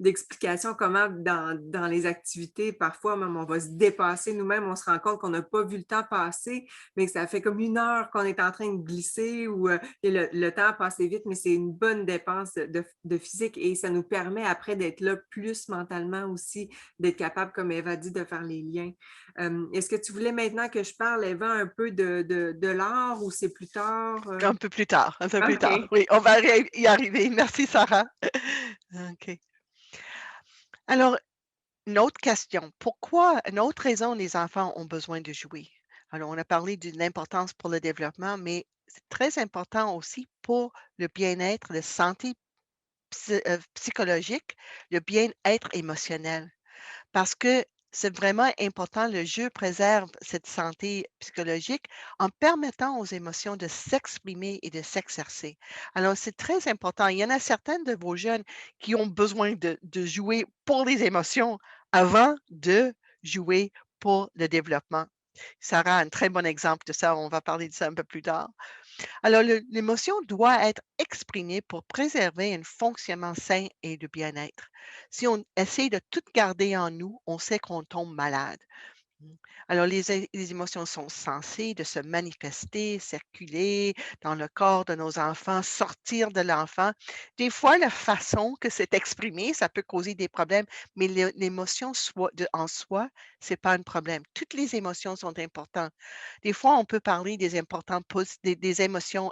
d'explications comment dans les activités, parfois même on va se dépasser nous-mêmes, on se rend compte qu'on n'a pas vu le temps passer, mais que ça fait comme 1 heure qu'on est en train de glisser ou le temps a passé vite, mais c'est une bonne dépense de physique et ça nous permet après d'être là plus mentalement aussi, d'être capable, comme Eva dit, de faire les liens. Est-ce que tu voulais maintenant que je parle, Eva, un peu de l'art ou c'est plus tard? Un peu plus tard, un peu plus tard. OK. Oui, on va y arriver. Merci, Sarah. OK. Alors, une autre question. Pourquoi, une autre raison les enfants ont besoin de jouer? Alors, on a parlé de l'importance pour le développement, mais c'est très important aussi pour le bien-être, la santé psychologique, le bien-être émotionnel. Parce que c'est vraiment important, le jeu préserve cette santé psychologique en permettant aux émotions de s'exprimer et de s'exercer. Alors, c'est très important. Il y en a certaines de vos jeunes qui ont besoin de jouer pour les émotions avant de jouer pour le développement. Sarah a un très bon exemple de ça. On va parler de ça un peu plus tard. Alors, l'émotion doit être exprimée pour préserver un fonctionnement sain et de bien-être. Si on essaie de tout garder en nous, on sait qu'on tombe malade. Mm. Alors, les émotions sont censées de se manifester, circuler dans le corps de nos enfants, sortir de l'enfant. Des fois, la façon que c'est exprimé, ça peut causer des problèmes, mais l'émotion en soi, c'est pas un problème. Toutes les émotions sont importantes. Des fois, on peut parler des émotions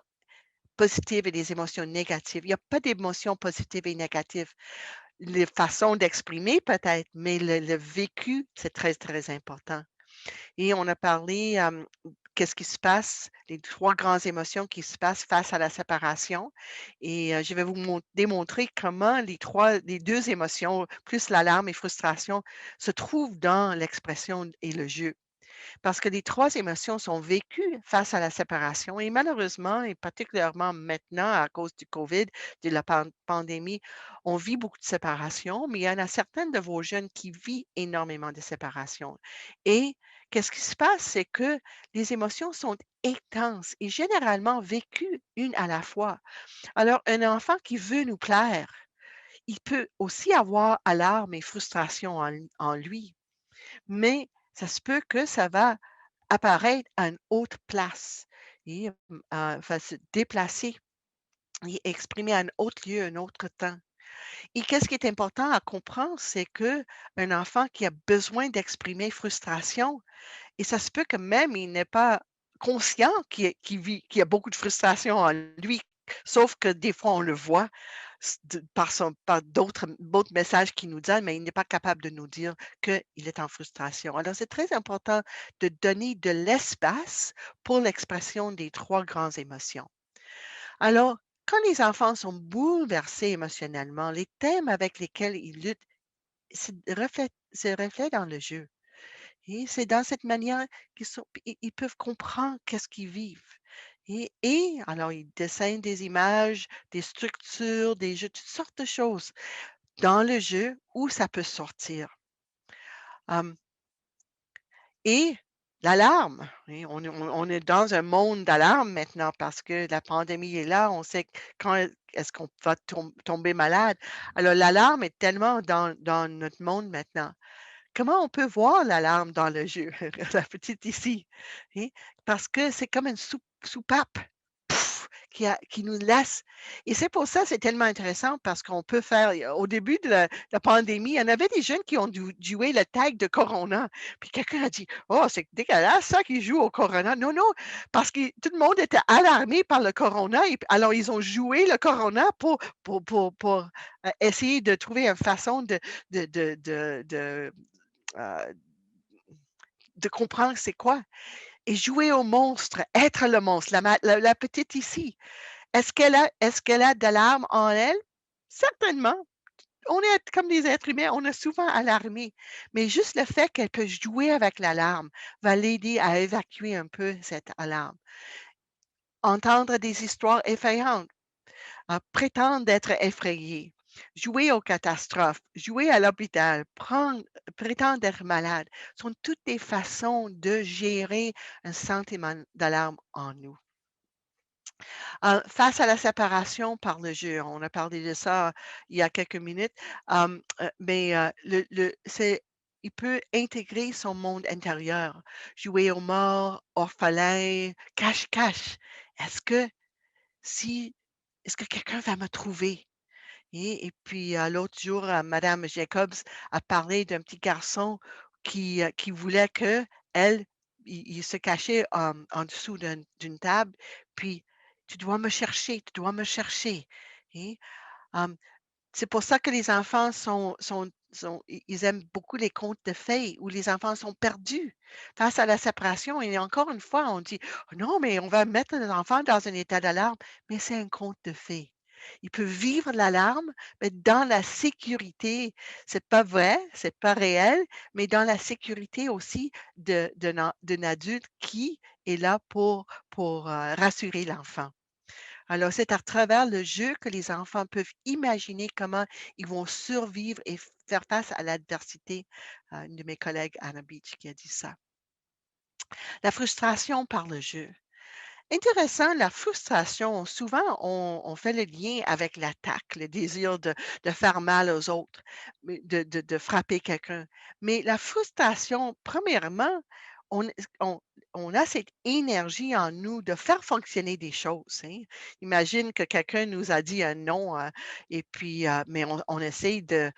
positives et des émotions négatives. Il n'y a pas d'émotions positives et négatives. Les façons d'exprimer peut-être, mais le vécu, c'est très, très important. Et on a parlé, qu'est-ce qui se passe, les 3 grandes émotions qui se passent face à la séparation et je vais vous démontrer comment les 2 émotions, plus l'alarme et frustration, se trouvent dans l'expression et le jeu. Parce que les 3 émotions sont vécues face à la séparation et malheureusement et particulièrement maintenant à cause du COVID, de la pandémie, on vit beaucoup de séparation, mais il y en a certaines de vos jeunes qui vivent énormément de séparation. Et qu'est-ce qui se passe? C'est que les émotions sont intenses et généralement vécues une à la fois. Alors, un enfant qui veut nous plaire, il peut aussi avoir alarme et frustration en lui, mais ça se peut que ça va apparaître à une autre place et va se déplacer et exprimer à un autre lieu, un autre temps. Et qu'est-ce qui est important à comprendre, c'est que un enfant qui a besoin d'exprimer frustration, et ça se peut que même il n'est pas conscient qu'il a beaucoup de frustration en lui, sauf que des fois on le voit. par d'autres messages qu'il nous donne, mais il n'est pas capable de nous dire qu'il est en frustration. Alors, c'est très important de donner de l'espace pour l'expression des 3 grandes émotions. Alors, quand les enfants sont bouleversés émotionnellement, les thèmes avec lesquels ils luttent se reflètent dans le jeu. Et c'est dans cette manière ils peuvent comprendre qu'est-ce qu'ils vivent. Et alors, ils dessinent des images, des structures, des jeux, toutes sortes de choses dans le jeu où ça peut sortir. Hum, et l'alarme, oui, on est dans un monde d'alarme maintenant parce que la pandémie est là, on sait quand est-ce qu'on va tomber malade. Alors, l'alarme est tellement dans notre monde maintenant. Comment on peut voir l'alarme dans le jeu, la petite ici, hein? Parce que c'est comme une soupape pouf, qui nous laisse et c'est pour ça, c'est tellement intéressant parce qu'on peut faire au début de la pandémie, il y en avait des jeunes qui ont joué le tag de Corona. Puis quelqu'un a dit: «Oh, c'est dégueulasse ça qu'ils jouent au Corona». Non, non, parce que tout le monde était alarmé par le Corona et alors ils ont joué le Corona pour essayer de trouver une façon de heu, de comprendre c'est quoi et jouer au monstre, être le monstre, la petite ici. Est-ce qu'elle a de l'âme en elle? Certainement. On est comme des êtres humains, on est souvent alarmés, mais juste le fait qu'elle peut jouer avec l'alarme va l'aider à évacuer un peu cette alarme. Entendre des histoires effrayantes. Prétendre être effrayé, jouer aux catastrophes, jouer à l'hôpital, prétendre être malade, sont toutes des façons de gérer un sentiment d'alarme en nous. Face à la séparation par le jeu, on a parlé de ça il y a quelques minutes, mais il peut intégrer son monde intérieur, jouer aux morts, orphelin, cache-cache. Est-ce que si est-ce que quelqu'un va me trouver? Et puis, l'autre jour, madame Jacobs a parlé d'un petit garçon qui voulait qu'elle il se cachait, en dessous d'une table, puis: «Tu dois me chercher, tu dois me chercher» et c'est pour ça que les enfants ils aiment beaucoup les contes de fées où les enfants sont perdus face à la séparation et encore une fois, on dit: «Oh non, mais on va mettre les enfants dans un état d'alarme», mais c'est un conte de fées. Ils peuvent vivre l'alarme, mais dans la sécurité. C'est pas vrai, c'est pas réel, mais dans la sécurité aussi d'un adulte qui est là pour rassurer l'enfant. Alors, c'est à travers le jeu que les enfants peuvent imaginer comment ils vont survivre et faire face à l'adversité. Une de mes collègues, Anna Beach, qui a dit ça. La frustration par le jeu. Intéressant, la frustration, souvent, on fait le lien avec l'attaque, le désir de faire mal aux autres, de frapper quelqu'un. Mais la frustration, premièrement, on, on, on a cette énergie en nous de faire fonctionner des choses, hein. Imagine que quelqu'un nous a dit un non, et puis, mais on essaye de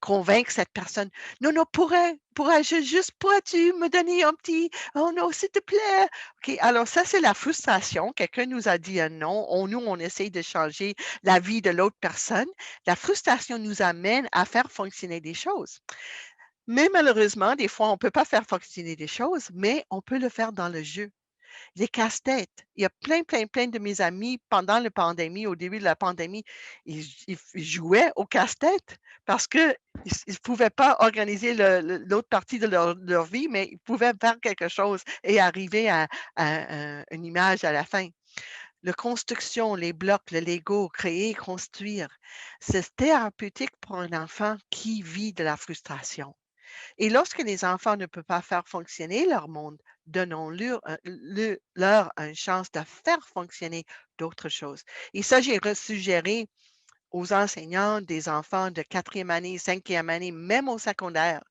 convaincre cette personne. Non, non, pourrais-tu me donner un petit, oh non, s'il te plaît, OK, alors ça, c'est la frustration. Quelqu'un nous a dit un non. On essaye de changer la vie de l'autre personne. La frustration nous amène à faire fonctionner des choses. Mais malheureusement, des fois, on ne peut pas faire fonctionner des choses, mais on peut le faire dans le jeu. Les casse-têtes. Il y a plein, plein, plein de mes amis pendant la pandémie, au début de la pandémie, ils jouaient au casse-tête parce qu'ils ne pouvaient pas organiser l'autre partie de leur vie, mais ils pouvaient faire quelque chose et arriver à une image à la fin. La construction, les blocs, le Lego, créer, construire, c'est thérapeutique pour un enfant qui vit de la frustration. Et lorsque les enfants ne peuvent pas faire fonctionner leur monde, donnons-leur une chance de faire fonctionner d'autres choses. Et ça, j'ai suggéré aux enseignants des enfants de 4e année, 5e année, même au secondaire,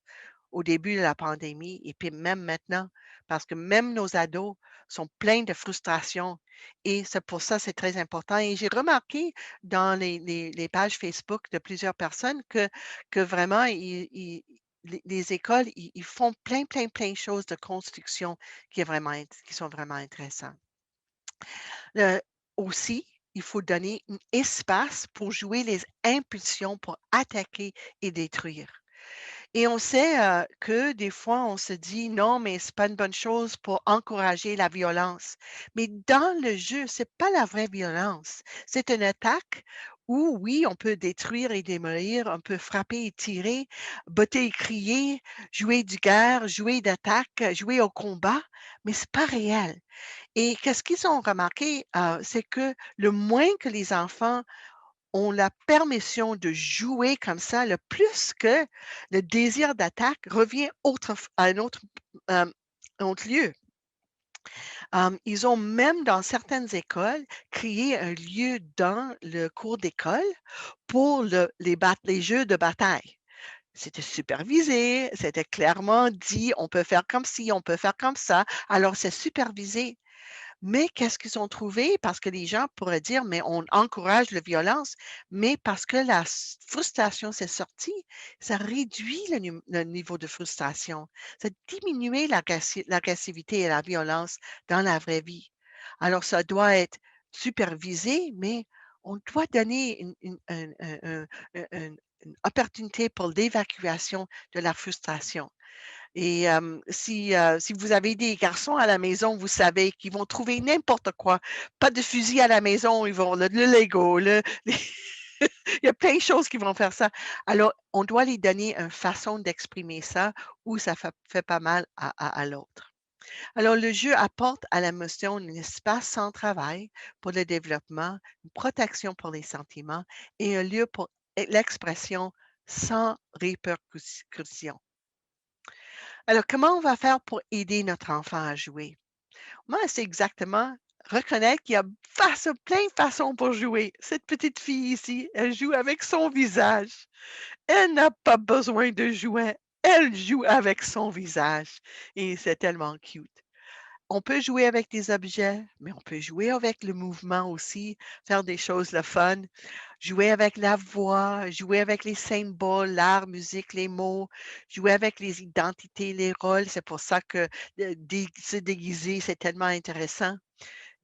au début de la pandémie, et puis même maintenant, parce que même nos ados sont pleins de frustration. Et c'est pour ça, c'est très important. Et j'ai remarqué dans les pages Facebook de plusieurs personnes que vraiment, les écoles, ils font plein, plein, plein de choses de construction qui sont vraiment intéressantes. Aussi, il faut donner un espace pour jouer les impulsions, pour attaquer et détruire. Et on sait que des fois, on se dit non, mais c'est pas une bonne chose pour encourager la violence. Mais dans le jeu, c'est pas la vraie violence. C'est une attaque où, oui, on peut détruire et démolir, on peut frapper et tirer, botter et crier, jouer du guerre, jouer d'attaque, jouer au combat, mais c'est pas réel. Et qu'est-ce qu'ils ont remarqué, c'est que le moins que les enfants ont la permission de jouer comme ça, le plus que le désir d'attaque revient à euh, un autre lieu. Ils ont même dans certaines écoles créé un lieu dans le cours d'école pour les jeux de bataille. C'était supervisé, c'était clairement dit, on peut faire comme ci, on peut faire comme ça. Alors, c'est supervisé. Mais qu'est-ce qu'ils ont trouvé? Parce que les gens pourraient dire, mais on encourage la violence, mais parce que la frustration s'est sortie, ça réduit le niveau de frustration. Ça diminue l'agressivité et la violence dans la vraie vie. Alors, ça doit être supervisé, mais on doit donner une opportunité pour l'évacuation de la frustration. Et si vous avez des garçons à la maison, vous savez qu'ils vont trouver n'importe quoi. Pas de fusil à la maison, ils vont le Lego, il y a plein de choses qui vont faire ça. Alors, on doit les donner une façon d'exprimer ça où ça fait pas mal à l'autre. Alors, le jeu apporte à l'émotion un espace sans travail pour le développement, une protection pour les sentiments et un lieu pour l'expression sans répercussion. Alors, comment on va faire pour aider notre enfant à jouer? Moi, c'est exactement reconnaître qu'il y a plein de façons pour jouer. Cette petite fille ici, elle joue avec son visage. Elle n'a pas besoin de jouets. Elle joue avec son visage. Et c'est tellement cute. On peut jouer avec des objets, mais on peut jouer avec le mouvement aussi, faire des choses le fun, jouer avec la voix, jouer avec les symboles, l'art, musique, les mots, jouer avec les identités, les rôles. C'est pour ça que se déguiser, c'est tellement intéressant.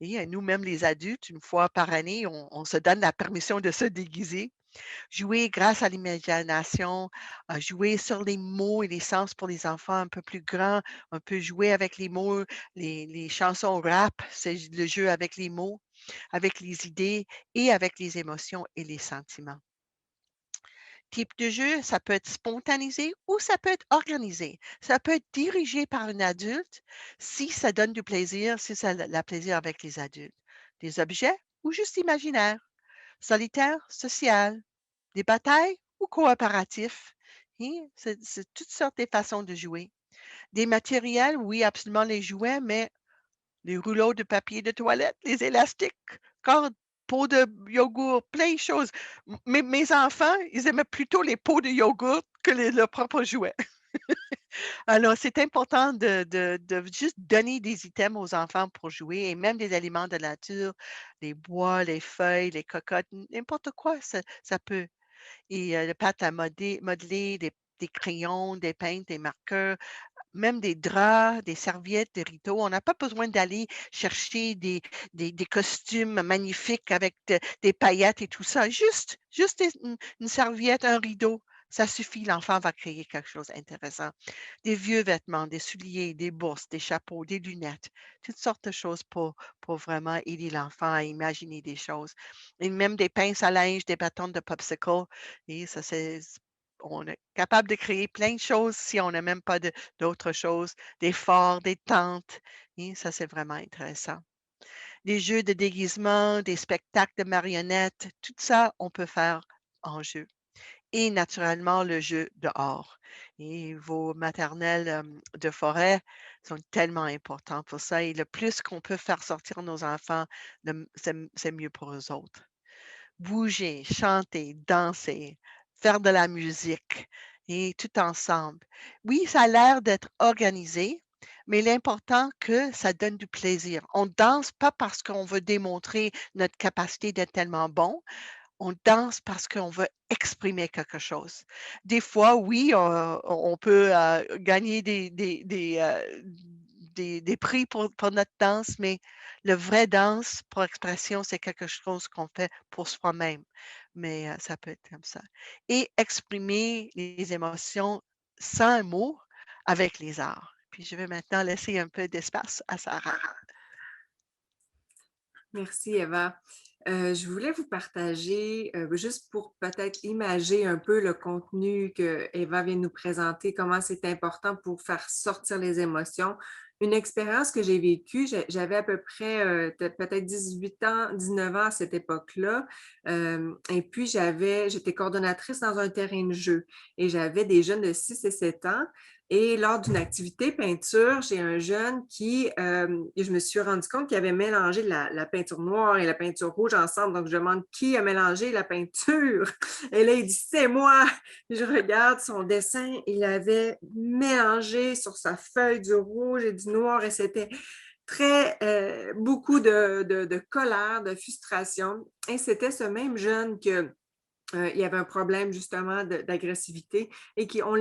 Et nous-mêmes, les adultes, une fois par année, on se donne la permission de se déguiser. Jouer grâce à l'imagination, jouer sur les mots et les sens pour les enfants un peu plus grands. On peut jouer avec les mots, les chansons rap, c'est le jeu avec les mots, avec les idées et avec les émotions et les sentiments. Type de jeu, ça peut être spontanisé ou ça peut être organisé. Ça peut être dirigé par un adulte si ça donne du plaisir, si ça a plaisir avec les adultes. Des objets ou juste imaginaire. Solitaire, social, des batailles ou coopératifs? Hein? C'est toutes sortes de façons de jouer. Des matériels, oui, absolument les jouets, mais les rouleaux de papier de toilette, les élastiques, cordes, pots de yogourt, plein de choses. Mes enfants, ils aimaient plutôt les pots de yogourt que leurs propres jouets. Alors, c'est important de juste donner des items aux enfants pour jouer et même des aliments de nature, les bois, les feuilles, les cocottes, n'importe quoi, ça peut. Et le pâte à modeler, des crayons, des peintes, des marqueurs, même des draps, des serviettes, des rideaux. On n'a pas besoin d'aller chercher des costumes magnifiques avec des paillettes et tout ça. Juste une serviette, un rideau, ça suffit. L'enfant va créer quelque chose d'intéressant. Des vieux vêtements, des souliers, des bourses, des chapeaux, des lunettes, toutes sortes de choses pour vraiment aider l'enfant à imaginer des choses. Et même des pinces à linge, des bâtons de popsicle. Et ça, on est capable de créer plein de choses si on n'a même pas d'autres choses, des forts, des tentes. Et ça, c'est vraiment intéressant. Des jeux de déguisement, des spectacles de marionnettes, tout ça, on peut faire en jeu. Et naturellement, le jeu dehors. Et vos maternelles de forêt sont tellement importants pour ça. Et le plus qu'on peut faire sortir nos enfants, c'est mieux pour eux autres. Bouger, chanter, danser, faire de la musique et tout ensemble. Oui, ça a l'air d'être organisé, mais l'important que ça donne du plaisir. On danse pas parce qu'on veut démontrer notre capacité d'être tellement bon. On danse parce qu'on veut exprimer quelque chose. Des fois, oui, on peut gagner des prix pour notre danse, mais le vrai danse pour expression, c'est quelque chose qu'on fait pour soi-même. Mais ça peut être comme ça. Et exprimer les émotions sans mots avec les arts. Puis je vais maintenant laisser un peu d'espace à Sarah. Merci, Eva. Je voulais vous partager, juste pour peut-être imager un peu le contenu que Eva vient de nous présenter, comment c'est important pour faire sortir les émotions. Une expérience que j'ai vécue, j'avais à peu près peut-être 18 ans, 19 ans à cette époque-là. Et puis, j'étais coordonnatrice dans un terrain de jeu et j'avais des jeunes de 6 et 7 ans. Et lors d'une activité peinture, j'ai un jeune je me suis rendu compte qu'il avait mélangé la peinture noire et la peinture rouge ensemble. Donc, je demande qui a mélangé la peinture. Et là, il dit, c'est moi. Je regarde son dessin. Il avait mélangé sur sa feuille du rouge et du noir et c'était beaucoup de colère, de frustration. Et c'était ce même jeune il y avait un problème justement d'agressivité et on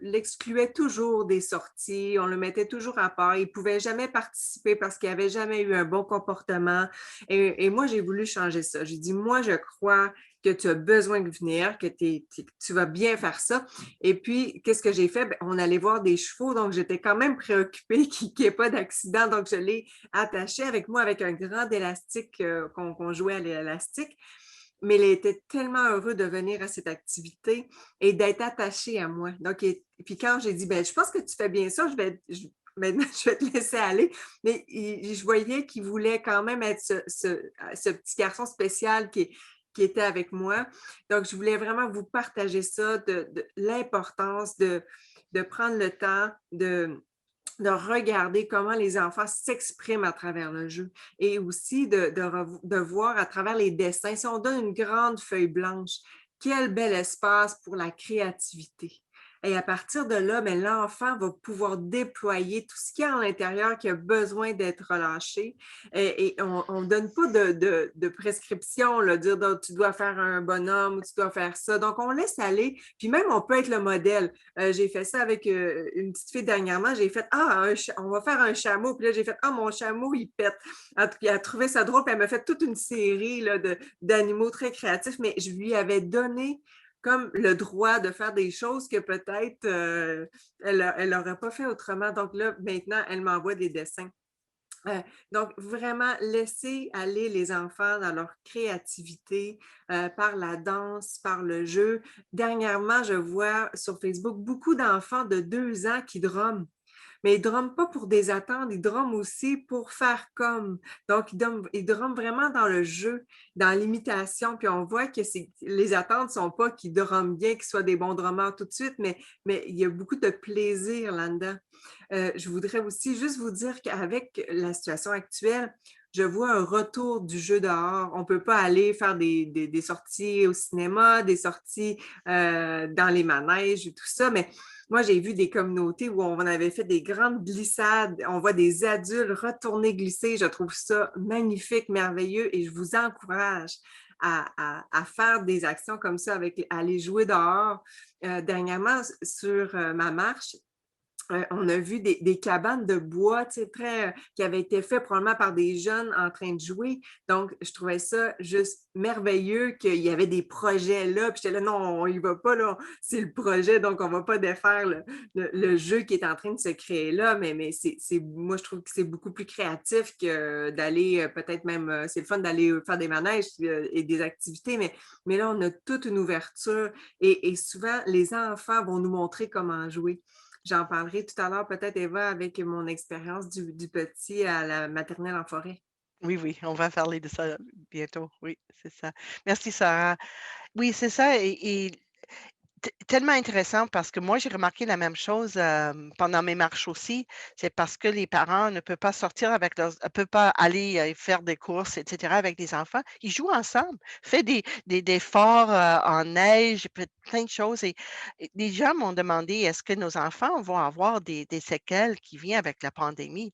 l'excluait toujours des sorties, on le mettait toujours à part. Il ne pouvait jamais participer parce qu'il n'avait jamais eu un bon comportement. Et moi, j'ai voulu changer ça. J'ai dit, moi, je crois que tu as besoin de venir, que tu vas bien faire ça. Et puis, qu'est-ce que j'ai fait? On allait voir des chevaux, donc j'étais quand même préoccupée qu'il n'y ait pas d'accident. Donc, je l'ai attaché avec moi avec un grand élastique qu'on jouait à l'élastique. Mais il était tellement heureux de venir à cette activité et d'être attaché à moi. Donc, puis quand j'ai dit, je pense que tu fais bien ça, maintenant, je vais te laisser aller. Mais je voyais qu'il voulait quand même être ce petit garçon spécial qui était avec moi. Donc, je voulais vraiment vous partager ça, de l'importance de prendre le temps de regarder comment les enfants s'expriment à travers le jeu et aussi de voir à travers les dessins. Si on donne une grande feuille blanche, quel bel espace pour la créativité. Et à partir de là, l'enfant va pouvoir déployer tout ce qu'il y a à l'intérieur qui a besoin d'être relâché. Et on ne donne pas de prescription, là, dire tu dois faire un bonhomme ou tu dois faire ça. Donc, on laisse aller. Puis même, on peut être le modèle. J'ai fait ça avec une petite fille dernièrement. J'ai fait on va faire un chameau. Puis là, j'ai fait mon chameau, il pète. Elle a trouvé ça drôle. Puis elle m'a fait toute une série là, d'animaux très créatifs. Mais je lui avais donné comme le droit de faire des choses que peut-être elle n'aurait pas fait autrement. Donc là, maintenant, elle m'envoie des dessins. Donc, vraiment, laisser aller les enfants dans leur créativité par la danse, par le jeu. Dernièrement, je vois sur Facebook beaucoup d'enfants de 2 ans qui drumment. Mais ils ne drumment pas pour des attentes, ils drumment aussi pour faire comme. Donc, ils drumment vraiment dans le jeu, dans l'imitation. Puis on voit que les attentes ne sont pas qu'ils drumment bien, qu'ils soient des bons drummers tout de suite, mais il y a beaucoup de plaisir là-dedans. Je voudrais aussi juste vous dire qu'avec la situation actuelle, je vois un retour du jeu dehors. On ne peut pas aller faire des sorties au cinéma, des sorties dans les manèges et tout ça, mais moi, j'ai vu des communautés où on avait fait des grandes glissades. On voit des adultes retourner glisser. Je trouve ça magnifique, merveilleux et je vous encourage à faire des actions comme ça, à aller jouer dehors. Dernièrement, sur ma marche, on a vu des cabanes de bois qui avaient été faites probablement par des jeunes en train de jouer. Donc, je trouvais ça juste merveilleux qu'il y avait des projets là. Puis j'étais là, non, on y va pas, là. C'est le projet, donc on va pas défaire le jeu qui est en train de se créer là. Mais moi, je trouve que c'est beaucoup plus créatif que d'aller peut-être même, c'est le fun d'aller faire des manèges et des activités, mais là, on a toute une ouverture et souvent, les enfants vont nous montrer comment jouer. J'en parlerai tout à l'heure, peut-être, Eva, avec mon expérience du petit à la maternelle en forêt. Oui, oui, on va parler de ça bientôt. Oui, c'est ça. Merci, Sarah. Oui, c'est ça. Et tellement intéressant parce que moi, j'ai remarqué la même chose pendant mes marches aussi. C'est parce que les parents ne peuvent pas sortir ne peuvent pas aller faire des courses, etc. avec des enfants. Ils jouent ensemble, fait des forts en neige, plein de choses. Et les gens m'ont demandé, est-ce que nos enfants vont avoir des séquelles qui viennent avec la pandémie?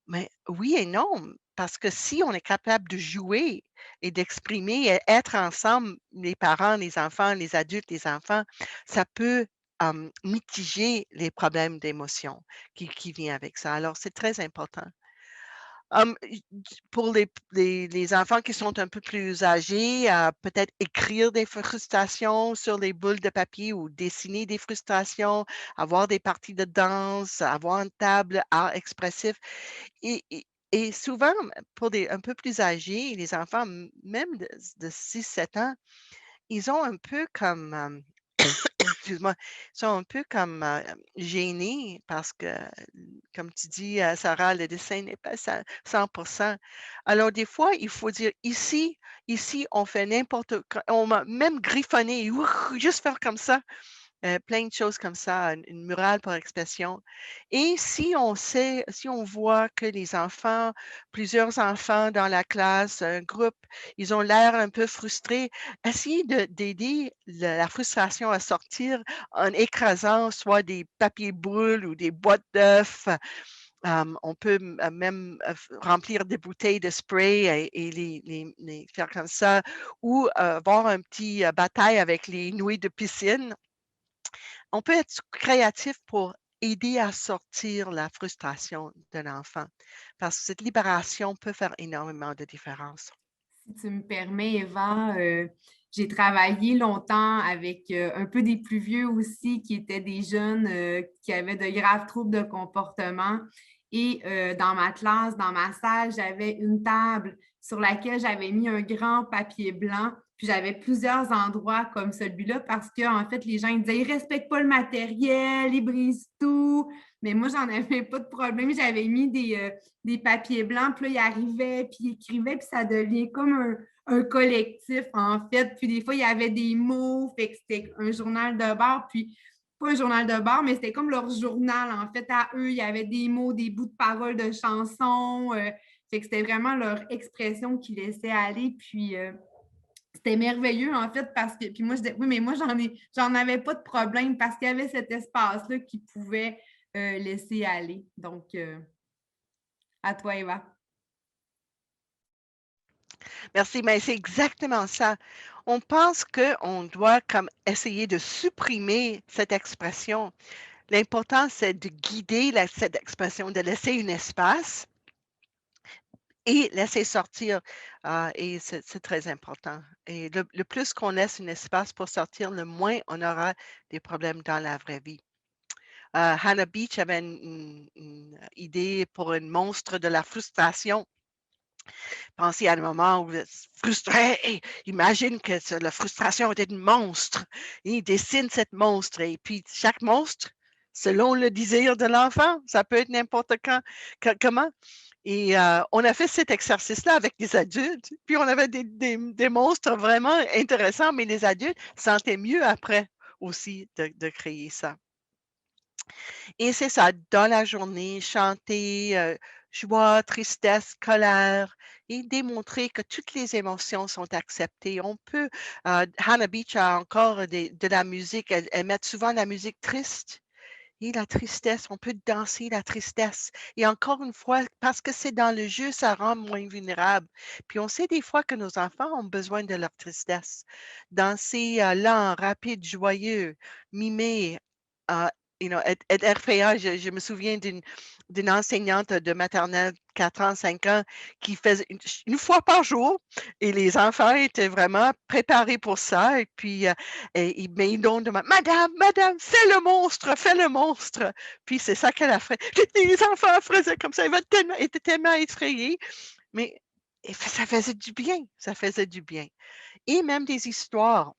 Mais oui et non, parce que si on est capable de jouer et d'exprimer, être ensemble, les parents, les enfants, les adultes, les enfants, ça peut mitiger les problèmes d'émotion qui viennent avec ça. Alors, c'est très important. Pour les enfants qui sont un peu plus âgés, peut-être écrire des frustrations sur les boules de papier ou dessiner des frustrations, avoir des parties de danse, avoir une table art expressif. Et, et- et souvent, pour des un peu plus âgés, les enfants, même de 6-7 ans, ils ont un peu comme, excuse-moi, ils sont un peu comme gênés parce que, comme tu dis, Sarah, le dessin n'est pas 100%. Alors, des fois, il faut dire ici, on fait n'importe quoi. On va même griffonner, ouh, juste faire comme ça. Plein de choses comme ça, une murale par expression. Et si on voit que plusieurs enfants dans la classe, un groupe, ils ont l'air un peu frustrés, essayez d'aider la frustration à sortir en écrasant soit des papiers boules ou des boîtes d'œufs. On peut même remplir des bouteilles de spray et les faire comme ça, ou avoir un petit bataille avec les nouilles de piscine. On peut être créatif pour aider à sortir la frustration de l'enfant, parce que cette libération peut faire énormément de différence. Si tu me permets, Eva, j'ai travaillé longtemps avec un peu des plus vieux aussi, qui étaient des jeunes qui avaient de graves troubles de comportement. Et dans ma classe, dans ma salle, j'avais une table sur laquelle j'avais mis un grand papier blanc. Puis j'avais plusieurs endroits comme celui-là parce qu'en fait, les gens ils disaient ils ne respectent pas le matériel, ils brisent tout. Mais moi, j'en avais pas de problème. J'avais mis des papiers blancs, puis là, il arrivait, puis il écrivait, puis ça devient comme un collectif, en fait. Puis des fois, il y avait des mots, fait que c'était un journal de bord, puis pas un journal de bord, mais c'était comme leur journal, en fait, à eux. Il y avait des mots, des bouts de paroles de chansons. Fait que c'était vraiment leur expression qu'ils laissaient aller, puis c'était merveilleux, en fait, parce que, puis moi, je disais, oui, mais moi, j'en avais pas de problème parce qu'il y avait cet espace-là qui pouvait laisser aller. Donc, à toi, Eva. Merci, mais c'est exactement ça. On pense qu'on doit comme essayer de supprimer cette expression. L'important, c'est de guider cette expression, de laisser un espace et laisser sortir. Et c'est très important. Et le plus qu'on laisse un espace pour sortir, le moins on aura des problèmes dans la vraie vie. Hannah Beach avait une idée pour un monstre de la frustration. Pensez à un moment où vous êtes frustré et imagine que la frustration était un monstre. Et il dessine cette monstre et puis chaque monstre, selon le désir de l'enfant, ça peut être n'importe comment. Et on a fait cet exercice-là avec des adultes, puis on avait des monstres vraiment intéressants, mais les adultes sentaient mieux après aussi de créer ça. Et c'est ça, dans la journée, chanter joie, tristesse, colère et démontrer que toutes les émotions sont acceptées. On peut, Hannah Beach a encore de la musique, elle met souvent la musique triste. Et la tristesse, on peut danser la tristesse. Et encore une fois, parce que c'est dans le jeu, ça rend moins vulnérable. Puis on sait des fois que nos enfants ont besoin de leur tristesse. Danser lent, rapide, joyeux, mimer, euh, être RPA. Je me souviens d'une enseignante de maternelle 4 ans, 5 ans qui faisait une fois par jour et les enfants étaient vraiment préparés pour ça. Et puis, mais ils ont demandé, Madame, fais le monstre, fais le monstre. Puis c'est ça qu'elle a fait. Les enfants faisaient comme ça, ils étaient tellement effrayés, mais ça faisait du bien, ça faisait du bien. Et même des histoires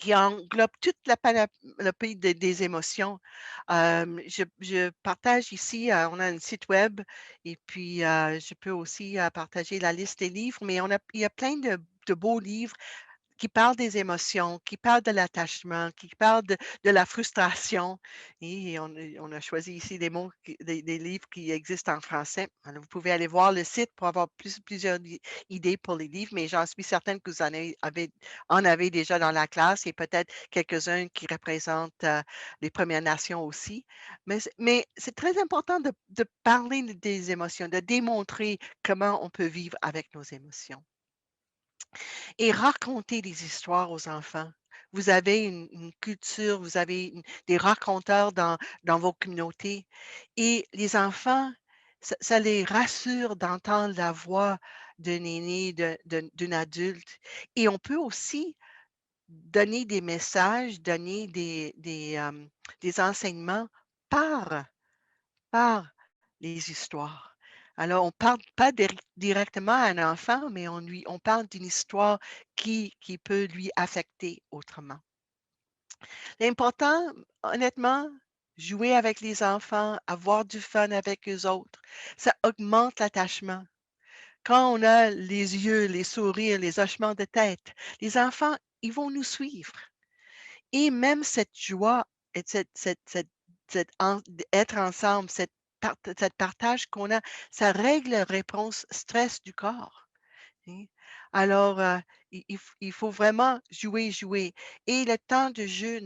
qui englobe toute la panoplie des émotions. Je partage ici, on a un site web et puis je peux aussi partager la liste des livres, mais il y a plein de beaux livres qui parle des émotions, qui parle de l'attachement, qui parle de la frustration. Et on a choisi ici des mots, des livres qui existent en français. Alors, vous pouvez aller voir le site pour avoir plusieurs idées pour les livres, mais j'en suis certaine que vous en avez déjà dans la classe et peut-être quelques-uns qui représentent les Premières Nations aussi. Mais c'est très important de parler des émotions, de démontrer comment on peut vivre avec nos émotions et raconter des histoires aux enfants. vous avez une culture, vous avez des raconteurs dans vos communautés. Et les enfants, ça les rassure d'entendre la voix d'un aîné, d'un adulte. Et on peut aussi donner des messages, donner des enseignements par, par les histoires. Alors, on ne parle pas directement à un enfant, mais on parle d'une histoire qui peut lui affecter autrement. L'important, honnêtement, jouer avec les enfants, avoir du fun avec eux autres, ça augmente l'attachement. Quand on a les yeux, les sourires, les hochements de tête, les enfants, ils vont nous suivre. Et même cette joie et être ensemble, cette partage qu'on a, ça règle la réponse stress du corps. Hein. Alors, il faut vraiment jouer, jouer. Et le temps de jeu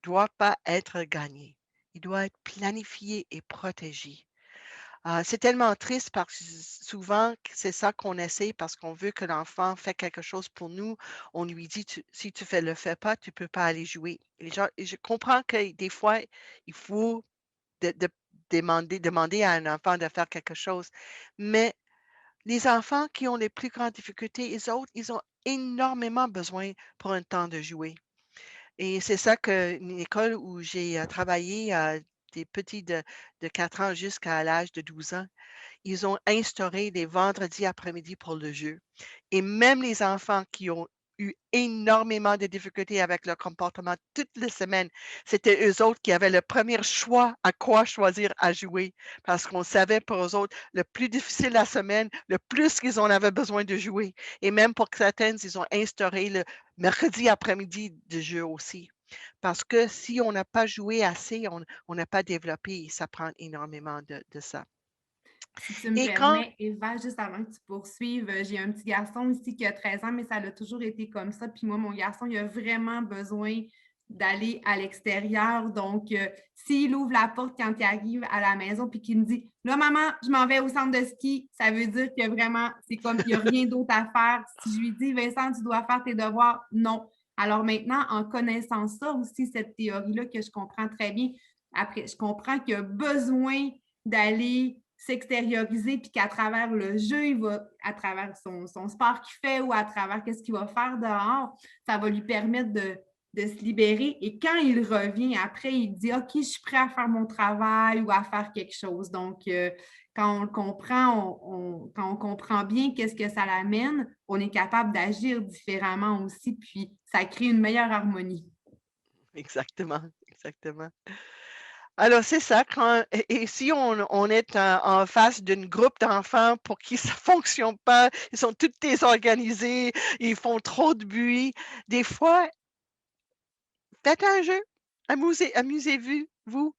doit pas être gagné. Il doit être planifié et protégé. C'est tellement triste parce que souvent, c'est ça qu'on essaie parce qu'on veut que l'enfant fait quelque chose pour nous. On lui dit, si tu le fais pas, tu peux pas aller jouer. Et je comprends que des fois, il faut demander à un enfant de faire quelque chose. Mais les enfants qui ont les plus grandes difficultés, ils ont énormément besoin pour un temps de jouer. Et c'est ça une école où j'ai travaillé des petits de 4 ans jusqu'à l'âge de 12 ans, ils ont instauré les vendredis après-midi pour le jeu. Et même les enfants qui ont eu énormément de difficultés avec leur comportement toutes les semaines, c'était eux autres qui avaient le premier choix à quoi choisir à jouer. Parce qu'on savait pour eux autres, le plus difficile la semaine, le plus qu'ils en avaient besoin de jouer. Et même pour certaines, ils ont instauré le mercredi après-midi de jeu aussi. Parce que si on n'a pas joué assez, on n'a pas développé et ça prend énormément de ça. Si tu me Et quand permets, Eva, juste avant que tu poursuives, j'ai un petit garçon ici qui a 13 ans, mais ça a toujours été comme ça. Puis moi, mon garçon, il a vraiment besoin d'aller à l'extérieur. Donc, s'il ouvre la porte quand il arrive à la maison puis qu'il me dit « Là, maman, je m'en vais au centre de ski », ça veut dire que vraiment, c'est comme il n'y a rien d'autre à faire. Si je lui dis « Vincent, tu dois faire tes devoirs », non. Alors maintenant, en connaissant ça aussi, cette théorie-là que je comprends très bien, après, je comprends qu'il a besoin d'aller s'extérioriser, puis qu'à travers le jeu, il va, à travers son sport qu'il fait ou à travers qu'est-ce qu'il va faire dehors, ça va lui permettre de se libérer. Et quand il revient après, il dit « OK, je suis prêt à faire mon travail ou à faire quelque chose ». Donc, quand on le comprend, quand on comprend bien qu'est-ce que ça l'amène, on est capable d'agir différemment aussi, puis ça crée une meilleure harmonie. exactement, exactement. Alors, c'est ça, et si on est en face d'un groupe d'enfants pour qui ça ne fonctionne pas, ils sont tous désorganisés, ils font trop de bruit, des fois, faites un jeu, amusez-vous,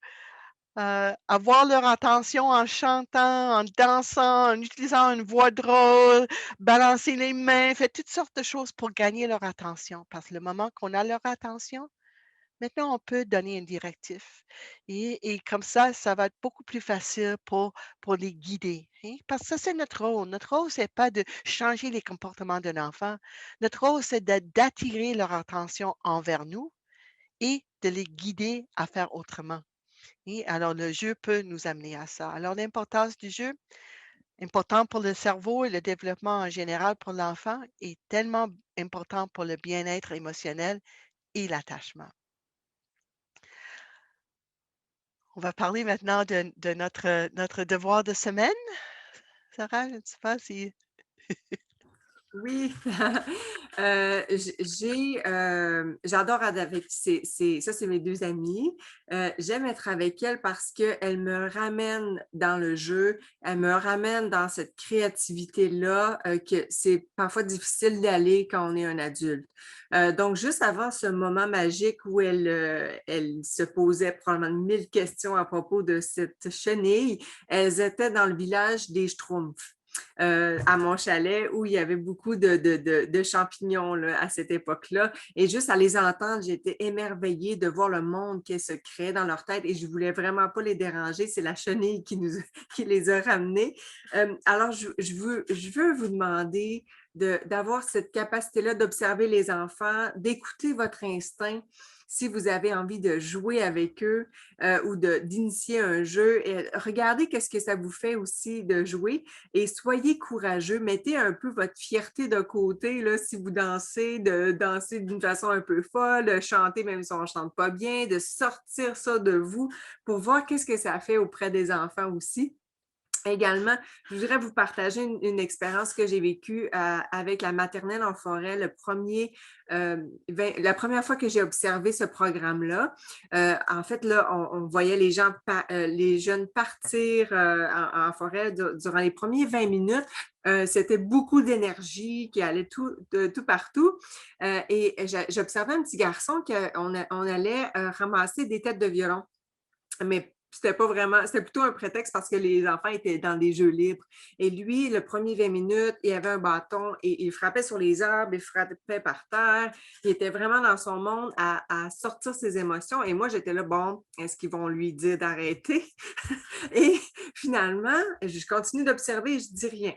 avoir leur attention en chantant, en dansant, en utilisant une voix drôle, balancer les mains, faites toutes sortes de choses pour gagner leur attention. Parce que le moment qu'on a leur attention, maintenant, on peut donner une directive. Et comme ça va être beaucoup plus facile pour les guider. Hein. Parce que ça, c'est notre rôle. Notre rôle, ce n'est pas de changer les comportements d'un enfant. Notre rôle, c'est d'attirer leur attention envers nous et de les guider à faire autrement. Et alors, le jeu peut nous amener à ça. Alors, l'importance du jeu, important pour le cerveau et le développement en général pour l'enfant, est tellement important pour le bien-être émotionnel et l'attachement. On va parler maintenant de notre devoir de semaine. Sarah, je ne sais pas si... Oui, j'adore être avec, ça c'est mes deux amies. J'aime être avec elles parce qu'elles me ramènent dans le jeu, elles me ramènent dans cette créativité-là que c'est parfois difficile d'aller quand on est un adulte. Donc, juste avant ce moment magique où elles se posaient probablement 1000 questions à propos de cette chenille, elles étaient dans le village des Schtroumpfs. à mon chalet où il y avait beaucoup de champignons là, à cette époque-là. Et juste à les entendre, j'étais émerveillée de voir le monde qui se crée dans leur tête et je ne voulais vraiment pas les déranger. C'est la chenille qui les a ramenés. Alors, je veux vous demander d'avoir cette capacité-là d'observer les enfants, d'écouter votre instinct si vous avez envie de jouer avec eux ou d'initier un jeu. Et regardez qu'est-ce que ça vous fait aussi de jouer et soyez courageux. Mettez un peu votre fierté de côté là, si vous dansez, de danser d'une façon un peu folle, de chanter même si on ne chante pas bien, de sortir ça de vous pour voir qu'est-ce que ça fait auprès des enfants aussi. Également, je voudrais vous partager une expérience que j'ai vécue avec la maternelle en forêt, la première fois que j'ai observé ce programme-là. En fait, là, on voyait les jeunes partir en forêt durant les premiers 20 minutes. C'était beaucoup d'énergie qui allait tout partout. Et j'observais un petit garçon qu'on allait ramasser des têtes de violon. Mais c'était plutôt un prétexte parce que les enfants étaient dans des jeux libres. Et lui, le premier 20 minutes, il avait un bâton et il frappait sur les arbres, il frappait par terre. Il était vraiment dans son monde à sortir ses émotions. Et moi, j'étais là, bon, est-ce qu'ils vont lui dire d'arrêter? Et finalement, je continue d'observer et je dis rien.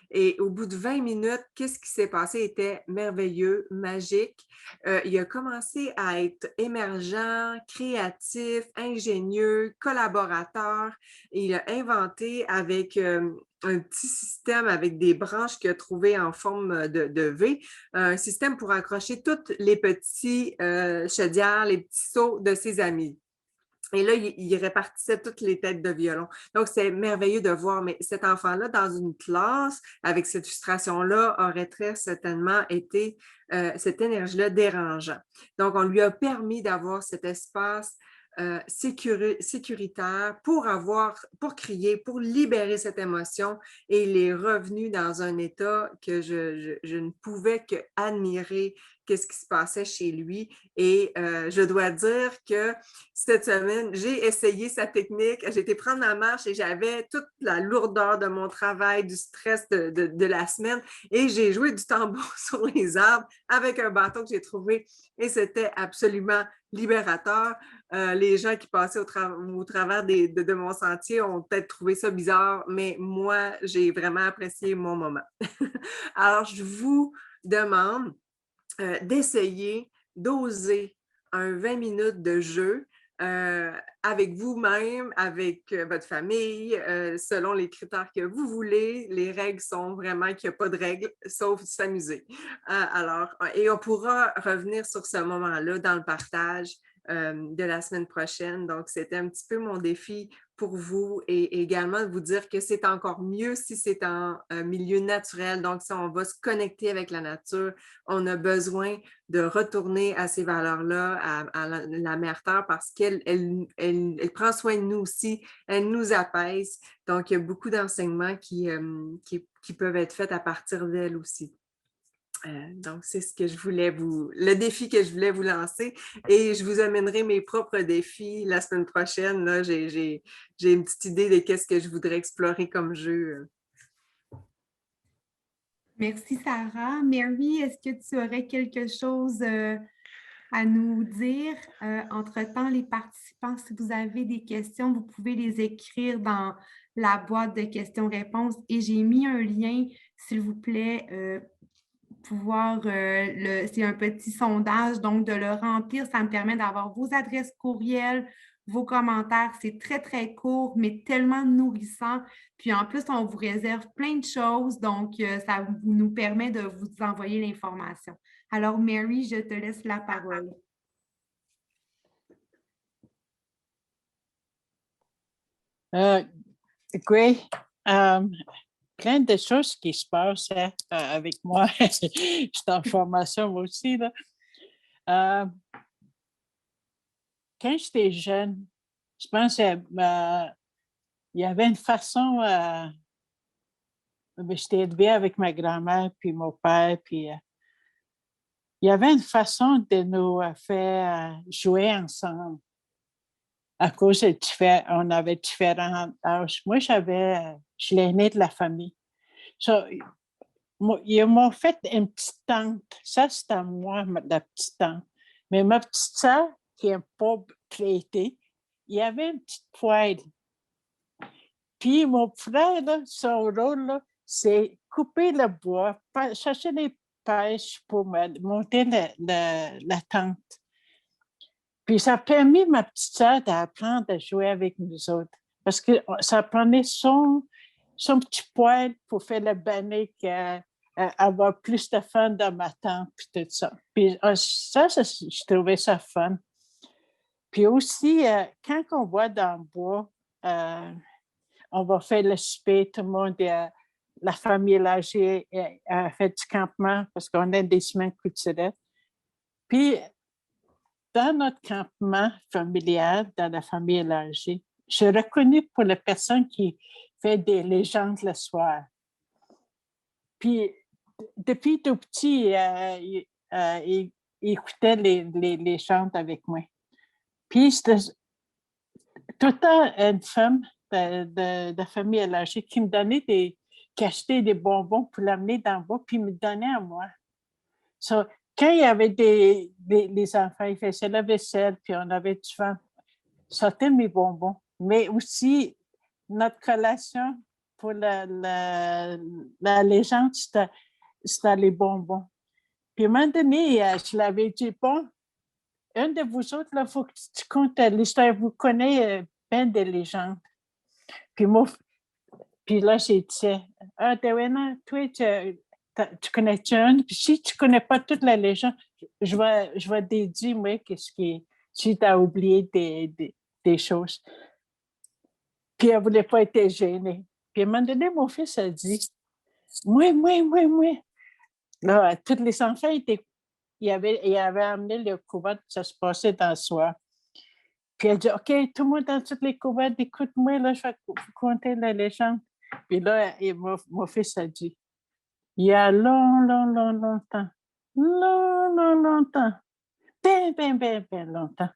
Et au bout de 20 minutes, qu'est-ce qui s'est passé était merveilleux, magique. Il a commencé à être émergent, créatif, ingénieux, collaborateur. Et il a inventé avec un petit système avec des branches qu'il a trouvé en forme de V, un système pour accrocher toutes les petits chaudières, les petits seaux de ses amis. Et là, il répartissait toutes les têtes de violon. Donc, c'est merveilleux de voir, mais cet enfant-là, dans une classe, avec cette frustration-là, aurait très certainement été cette énergie-là dérangeant. Donc, on lui a permis d'avoir cet espace sécuritaire pour crier, pour libérer cette émotion et il est revenu dans un état que je ne pouvais qu'admirer qu'est-ce qui se passait chez lui. Et je dois dire que cette semaine, j'ai essayé sa technique. J'ai été prendre ma marche et j'avais toute la lourdeur de mon travail, du stress de la semaine. Et j'ai joué du tambour sur les arbres avec un bâton que j'ai trouvé. Et c'était absolument libérateur. Les gens qui passaient au travers de mon sentier ont peut-être trouvé ça bizarre, mais moi, j'ai vraiment apprécié mon moment. Alors, je vous demande d'essayer, d'oser un 20 minutes de jeu avec vous-même, avec votre famille, selon les critères que vous voulez. Les règles sont vraiment qu'il n'y a pas de règles, sauf s'amuser. Et on pourra revenir sur ce moment-là dans le partage de la semaine prochaine. Donc, c'était un petit peu mon défi pour vous et également de vous dire que c'est encore mieux si c'est en milieu naturel. Donc, si on va se connecter avec la nature, on a besoin de retourner à ces valeurs-là, à la Mère Terre, parce qu'elle prend soin de nous aussi, elle nous apaise. Donc, il y a beaucoup d'enseignements qui peuvent être faits à partir d'elle aussi. Donc, c'est ce que le défi que je voulais vous lancer et je vous amènerai mes propres défis la semaine prochaine. Là, j'ai une petite idée de qu'est-ce que je voudrais explorer comme jeu. Merci, Sarah. Mary, est-ce que tu aurais quelque chose à nous dire? Entre-temps, les participants, si vous avez des questions, vous pouvez les écrire dans la boîte de questions-réponses et j'ai mis un lien, s'il vous plaît, c'est un petit sondage, donc de le remplir, ça me permet d'avoir vos adresses courriels, vos commentaires. C'est très, très court, mais tellement nourrissant. Puis en plus, on vous réserve plein de choses, donc ça nous permet de vous envoyer l'information. Alors, Mary, je te laisse la parole. Great. Plein de choses qui se passent avec moi. Je suis en formation moi aussi. Là. Quand j'étais jeune, je pense qu'il y avait une façon. J'étais élevée avec ma grand-mère puis mon père. Puis, il y avait une façon de nous faire jouer ensemble. À cause on avait différents âges. Moi, je suis l'aînée de la famille. Ils m'ont fait une petite tente. Ça, c'est à moi, la petite tente. Mais ma petite sœur, qui n'est pas traitée, il y avait une petite poêle. Puis mon frère, là, son rôle, là, c'est couper le bois, chercher les pêches pour monter la tente. Puis ça a permis à ma petite sœur d'apprendre à jouer avec nous autres. Parce que ça prenait son petit poêle pour faire le bannique, avoir plus de fun dans ma tente, puis tout ça. Puis ça, je trouvais ça fun. Puis aussi, quand on va dans le bois, on va faire le souper, tout le monde, la famille élargie a fait du campement parce qu'on a des semaines culturelles. Puis, dans notre campement familial, dans la famille élargie, je suis reconnue pour la personne qui fait des légendes le soir. Puis, depuis tout petit, il écoutait les légendes avec moi. Puis, c'était tout le temps une femme de la famille élargie qui me donnait qui achetait des bonbons pour l'amener dans le bois, puis me donnait à moi. So, quand il y avait les enfants, ils faisaient la vaisselle, puis on avait du vent, sortaient mes bonbons. Mais aussi, notre collation pour la légende, c'était les bonbons. Puis à un moment donné, je l'avais dit, bon, un de vous autres, il faut que tu comptes l'histoire. Vous connaissez bien des légendes. Puis là, j'ai dit, Dewena, toi, tu connais-tu une? Puis si tu ne connais pas toute la légende, je vais dédier, moi, si tu as oublié des choses. Puis elle ne voulait pas être gênée. Puis à un moment donné, mon fils a dit, moi. Là, tous les enfants il avait amené le couvert, ça se passait dans le soir. Puis elle dit, OK, tout le monde dans toutes les couvertes, écoute-moi, là, je vais vous conter la légende. Puis là, mon fils a dit, il y a longtemps, bien longtemps.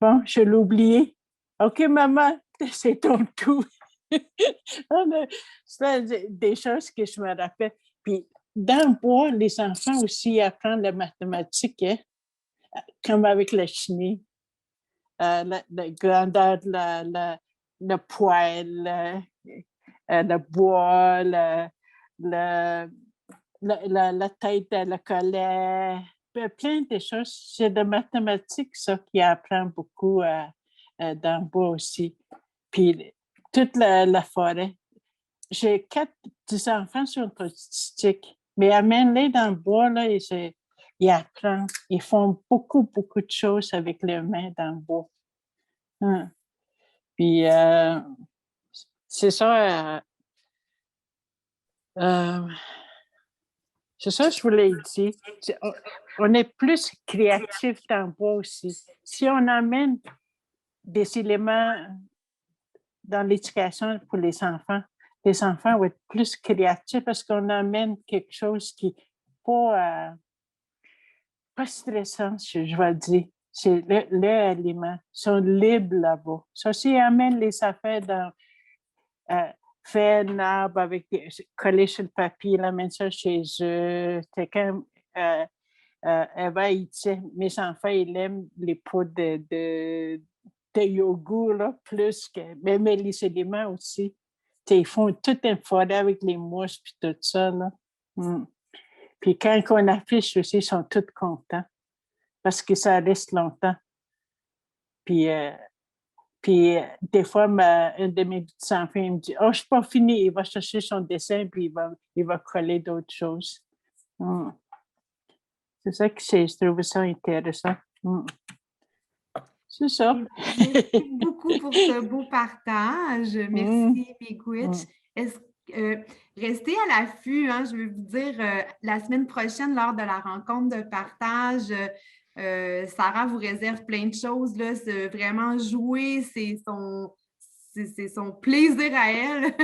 Bon, je l'ai oublié. OK, maman, c'est ton tour. C'est des choses que je me rappelle. Puis dans le bois, les enfants aussi apprennent la mathématique, hein, comme avec la chimie. La grandeur, le poêle, le bois, la tête, le collet, plein de choses. C'est de mathématiques, ça, qui apprend beaucoup dans le bois aussi. Puis toute la forêt. J'ai 4 petits-enfants sur autistique, mais amène-les dans le bois, là, ils apprennent. Ils font beaucoup de choses avec leurs mains dans le bois. Puis, c'est ça. C'est ça que je voulais dire. On est plus créatif dans le bois aussi. Si on amène des éléments dans l'éducation pour les enfants vont être plus créatifs parce qu'on amène quelque chose qui n'est pas stressant, je vais dire. C'est leur aliment. Ils sont libres là-bas. Ça aussi, ils amènent les affaires dans... faire un arbre avec coller sur le papier, l'amène ça chez eux. C'est quand Eva, il dit, mes enfants, ils aiment les pots de yogourt, là, plus que... Mais les éléments aussi. Ils font toute une forêt avec les mouches puis tout ça, là. Puis quand on affiche aussi, ils sont tous contents parce que ça reste longtemps. Puis des fois, un de mes petits-enfants, il me dit, « Oh, je ne suis pas fini. » Il va chercher son dessin puis il va coller d'autres choses. C'est ça que je trouve ça intéressant. C'est ça. Merci beaucoup pour ce beau partage. Merci, Miigwech. Restez à l'affût, hein, je veux vous dire, la semaine prochaine, lors de la rencontre de partage, Sarah vous réserve plein de choses. Là, c'est vraiment jouer, c'est son plaisir à elle.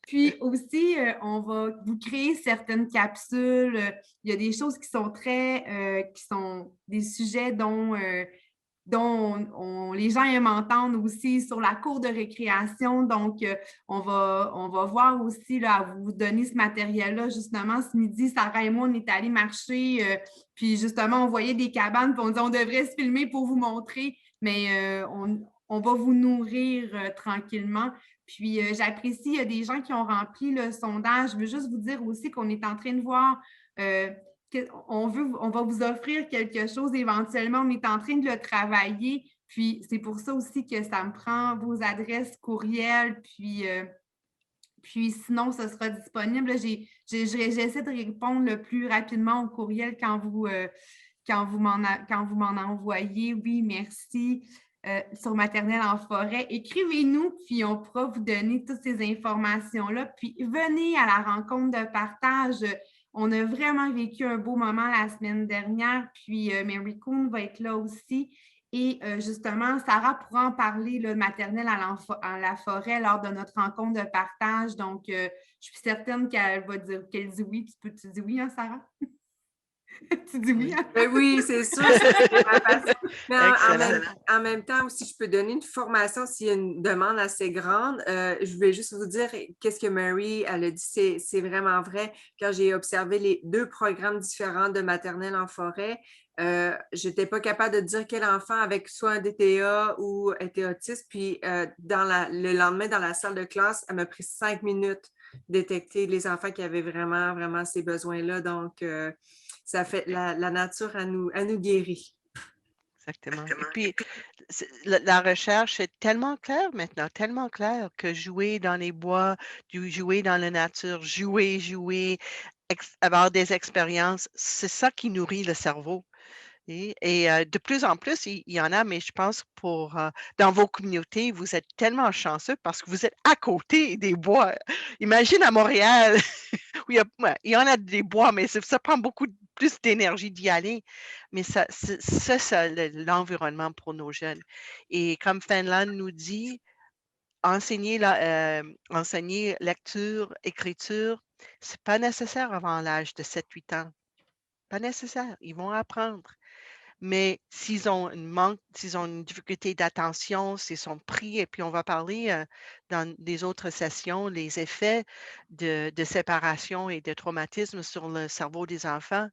Puis aussi, on va vous créer certaines capsules. Il y a des choses qui sont qui sont des sujets dont dont les gens aiment entendre aussi sur la cour de récréation. Donc, on va voir aussi là, à vous donner ce matériel-là. Justement, ce midi, Sarah et moi, on est allés marcher, puis justement, on voyait des cabanes, puis on dit on devrait se filmer pour vous montrer, mais on va vous nourrir tranquillement. Puis, j'apprécie, il y a des gens qui ont rempli le sondage. Je veux juste vous dire aussi qu'on est en train de voir on va vous offrir quelque chose éventuellement. On est en train de le travailler. Puis, c'est pour ça aussi que ça me prend vos adresses courriel. Puis sinon, ce sera disponible. J'essaie de répondre le plus rapidement au courriel quand vous m'en envoyez. Oui, merci. Sur Maternelle en forêt. Écrivez-nous, puis on pourra vous donner toutes ces informations-là. Puis venez à la rencontre de partage. On a vraiment vécu un beau moment la semaine dernière, puis Mary Coon va être là aussi. Et justement, Sarah pourra en parler, le maternelle à la forêt lors de notre rencontre de partage. Donc, je suis certaine qu'elle va dire qu'elle dit oui. Tu dis oui, hein, Sarah? Tu dis oui? Hein? Ben oui, c'est sûr. Mais en même temps aussi, je peux donner une formation s'il y a une demande assez grande. Je vais juste vous dire qu'est-ce que Mary elle a dit. C'est vraiment vrai. Quand j'ai observé les 2 programmes différents de maternelle en forêt, je n'étais pas capable de dire quel enfant avec soit un DTA ou était autiste. Puis le lendemain, dans la salle de classe, elle m'a pris 5 minutes détecter les enfants qui avaient vraiment, vraiment ces besoins-là. Donc, ça fait la nature à nous guérit. Exactement. Et puis, la recherche est tellement claire maintenant, tellement claire que jouer dans les bois, jouer dans la nature, jouer, avoir des expériences, c'est ça qui nourrit le cerveau. Et de plus en plus, il y en a, mais je pense dans vos communautés, vous êtes tellement chanceux parce que vous êtes à côté des bois. Imagine à Montréal, où il y en a des bois, mais ça prend beaucoup plus d'énergie d'y aller. Mais c'est l'environnement pour nos jeunes. Et comme Finlande nous dit, enseigner lecture, écriture, c'est pas nécessaire avant l'âge de 7-8 ans. Pas nécessaire. Ils vont apprendre. Mais s'ils ont une difficulté d'attention, s'ils sont pris, et puis on va parler dans des autres sessions, les effets de séparation et de traumatisme sur le cerveau des enfants,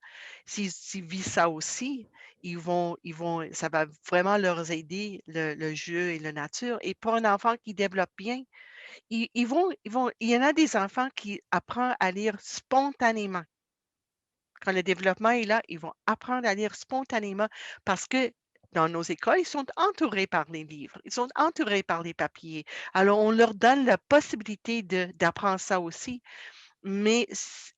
s'ils vivent ça aussi, ça va vraiment leur aider, le jeu et la nature. Et pour un enfant qui développe bien, il y en a des enfants qui apprennent à lire spontanément. Quand le développement est là, ils vont apprendre à lire spontanément parce que dans nos écoles, ils sont entourés par les livres, ils sont entourés par les papiers. Alors, on leur donne la possibilité d'apprendre ça aussi. Mais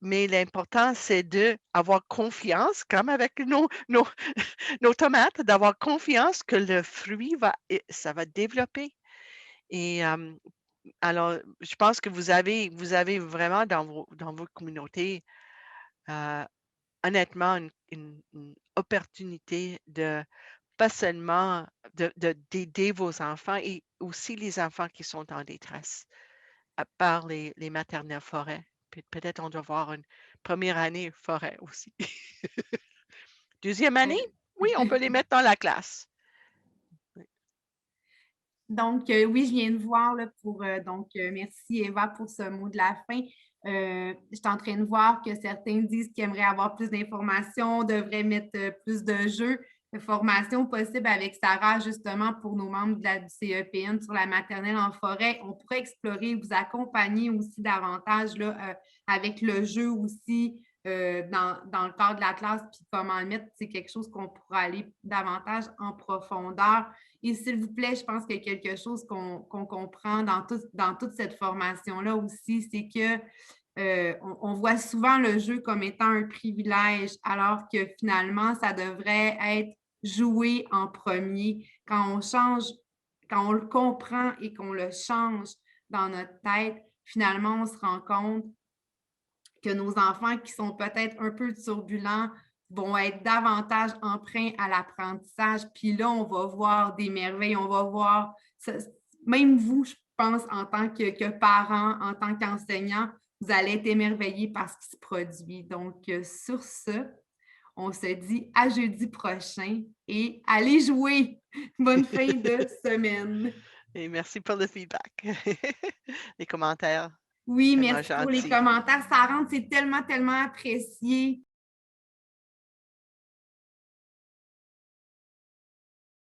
l'important, c'est d'avoir confiance, comme avec nos tomates, d'avoir confiance que le fruit ça va développer. Et alors, je pense que vous avez vraiment dans votre communauté, honnêtement, une opportunité de pas seulement d'aider vos enfants et aussi les enfants qui sont en détresse, à part les maternelles forêt. Peut-être on doit voir une première année forêt aussi. Deuxième année, oui, on peut les mettre dans la classe. Donc, oui, je viens de voir là, merci Eva pour ce mot de la fin. Je suis en train de voir que certains disent qu'ils aimeraient avoir plus d'informations, devraient mettre plus de jeux, de formations possibles avec Sarah, justement, pour nos membres du CEPN sur la maternelle en forêt. On pourrait explorer, vous accompagner aussi davantage là, avec le jeu aussi dans le cadre de la classe, puis comment le mettre, c'est quelque chose qu'on pourra aller davantage en profondeur. Et s'il vous plaît, je pense qu'il y a quelque chose qu'on comprend dans toute cette formation-là aussi, c'est que on voit souvent le jeu comme étant un privilège, alors que finalement, ça devrait être joué en premier. Quand on le comprend et qu'on le change dans notre tête, finalement, on se rend compte que nos enfants qui sont peut-être un peu turbulents vont être davantage empreints à l'apprentissage. Puis là, on va voir des merveilles, on va voir, même vous, je pense, en tant que parent, en tant qu'enseignant, vous allez être émerveillés par ce qui se produit. Donc, sur ce, On se dit à jeudi prochain et allez jouer! Bonne fin de semaine! Et merci pour le feedback, les commentaires. Oui, Tellement merci pour les gentil. commentaires. Ça rentre, c'est tellement, tellement apprécié.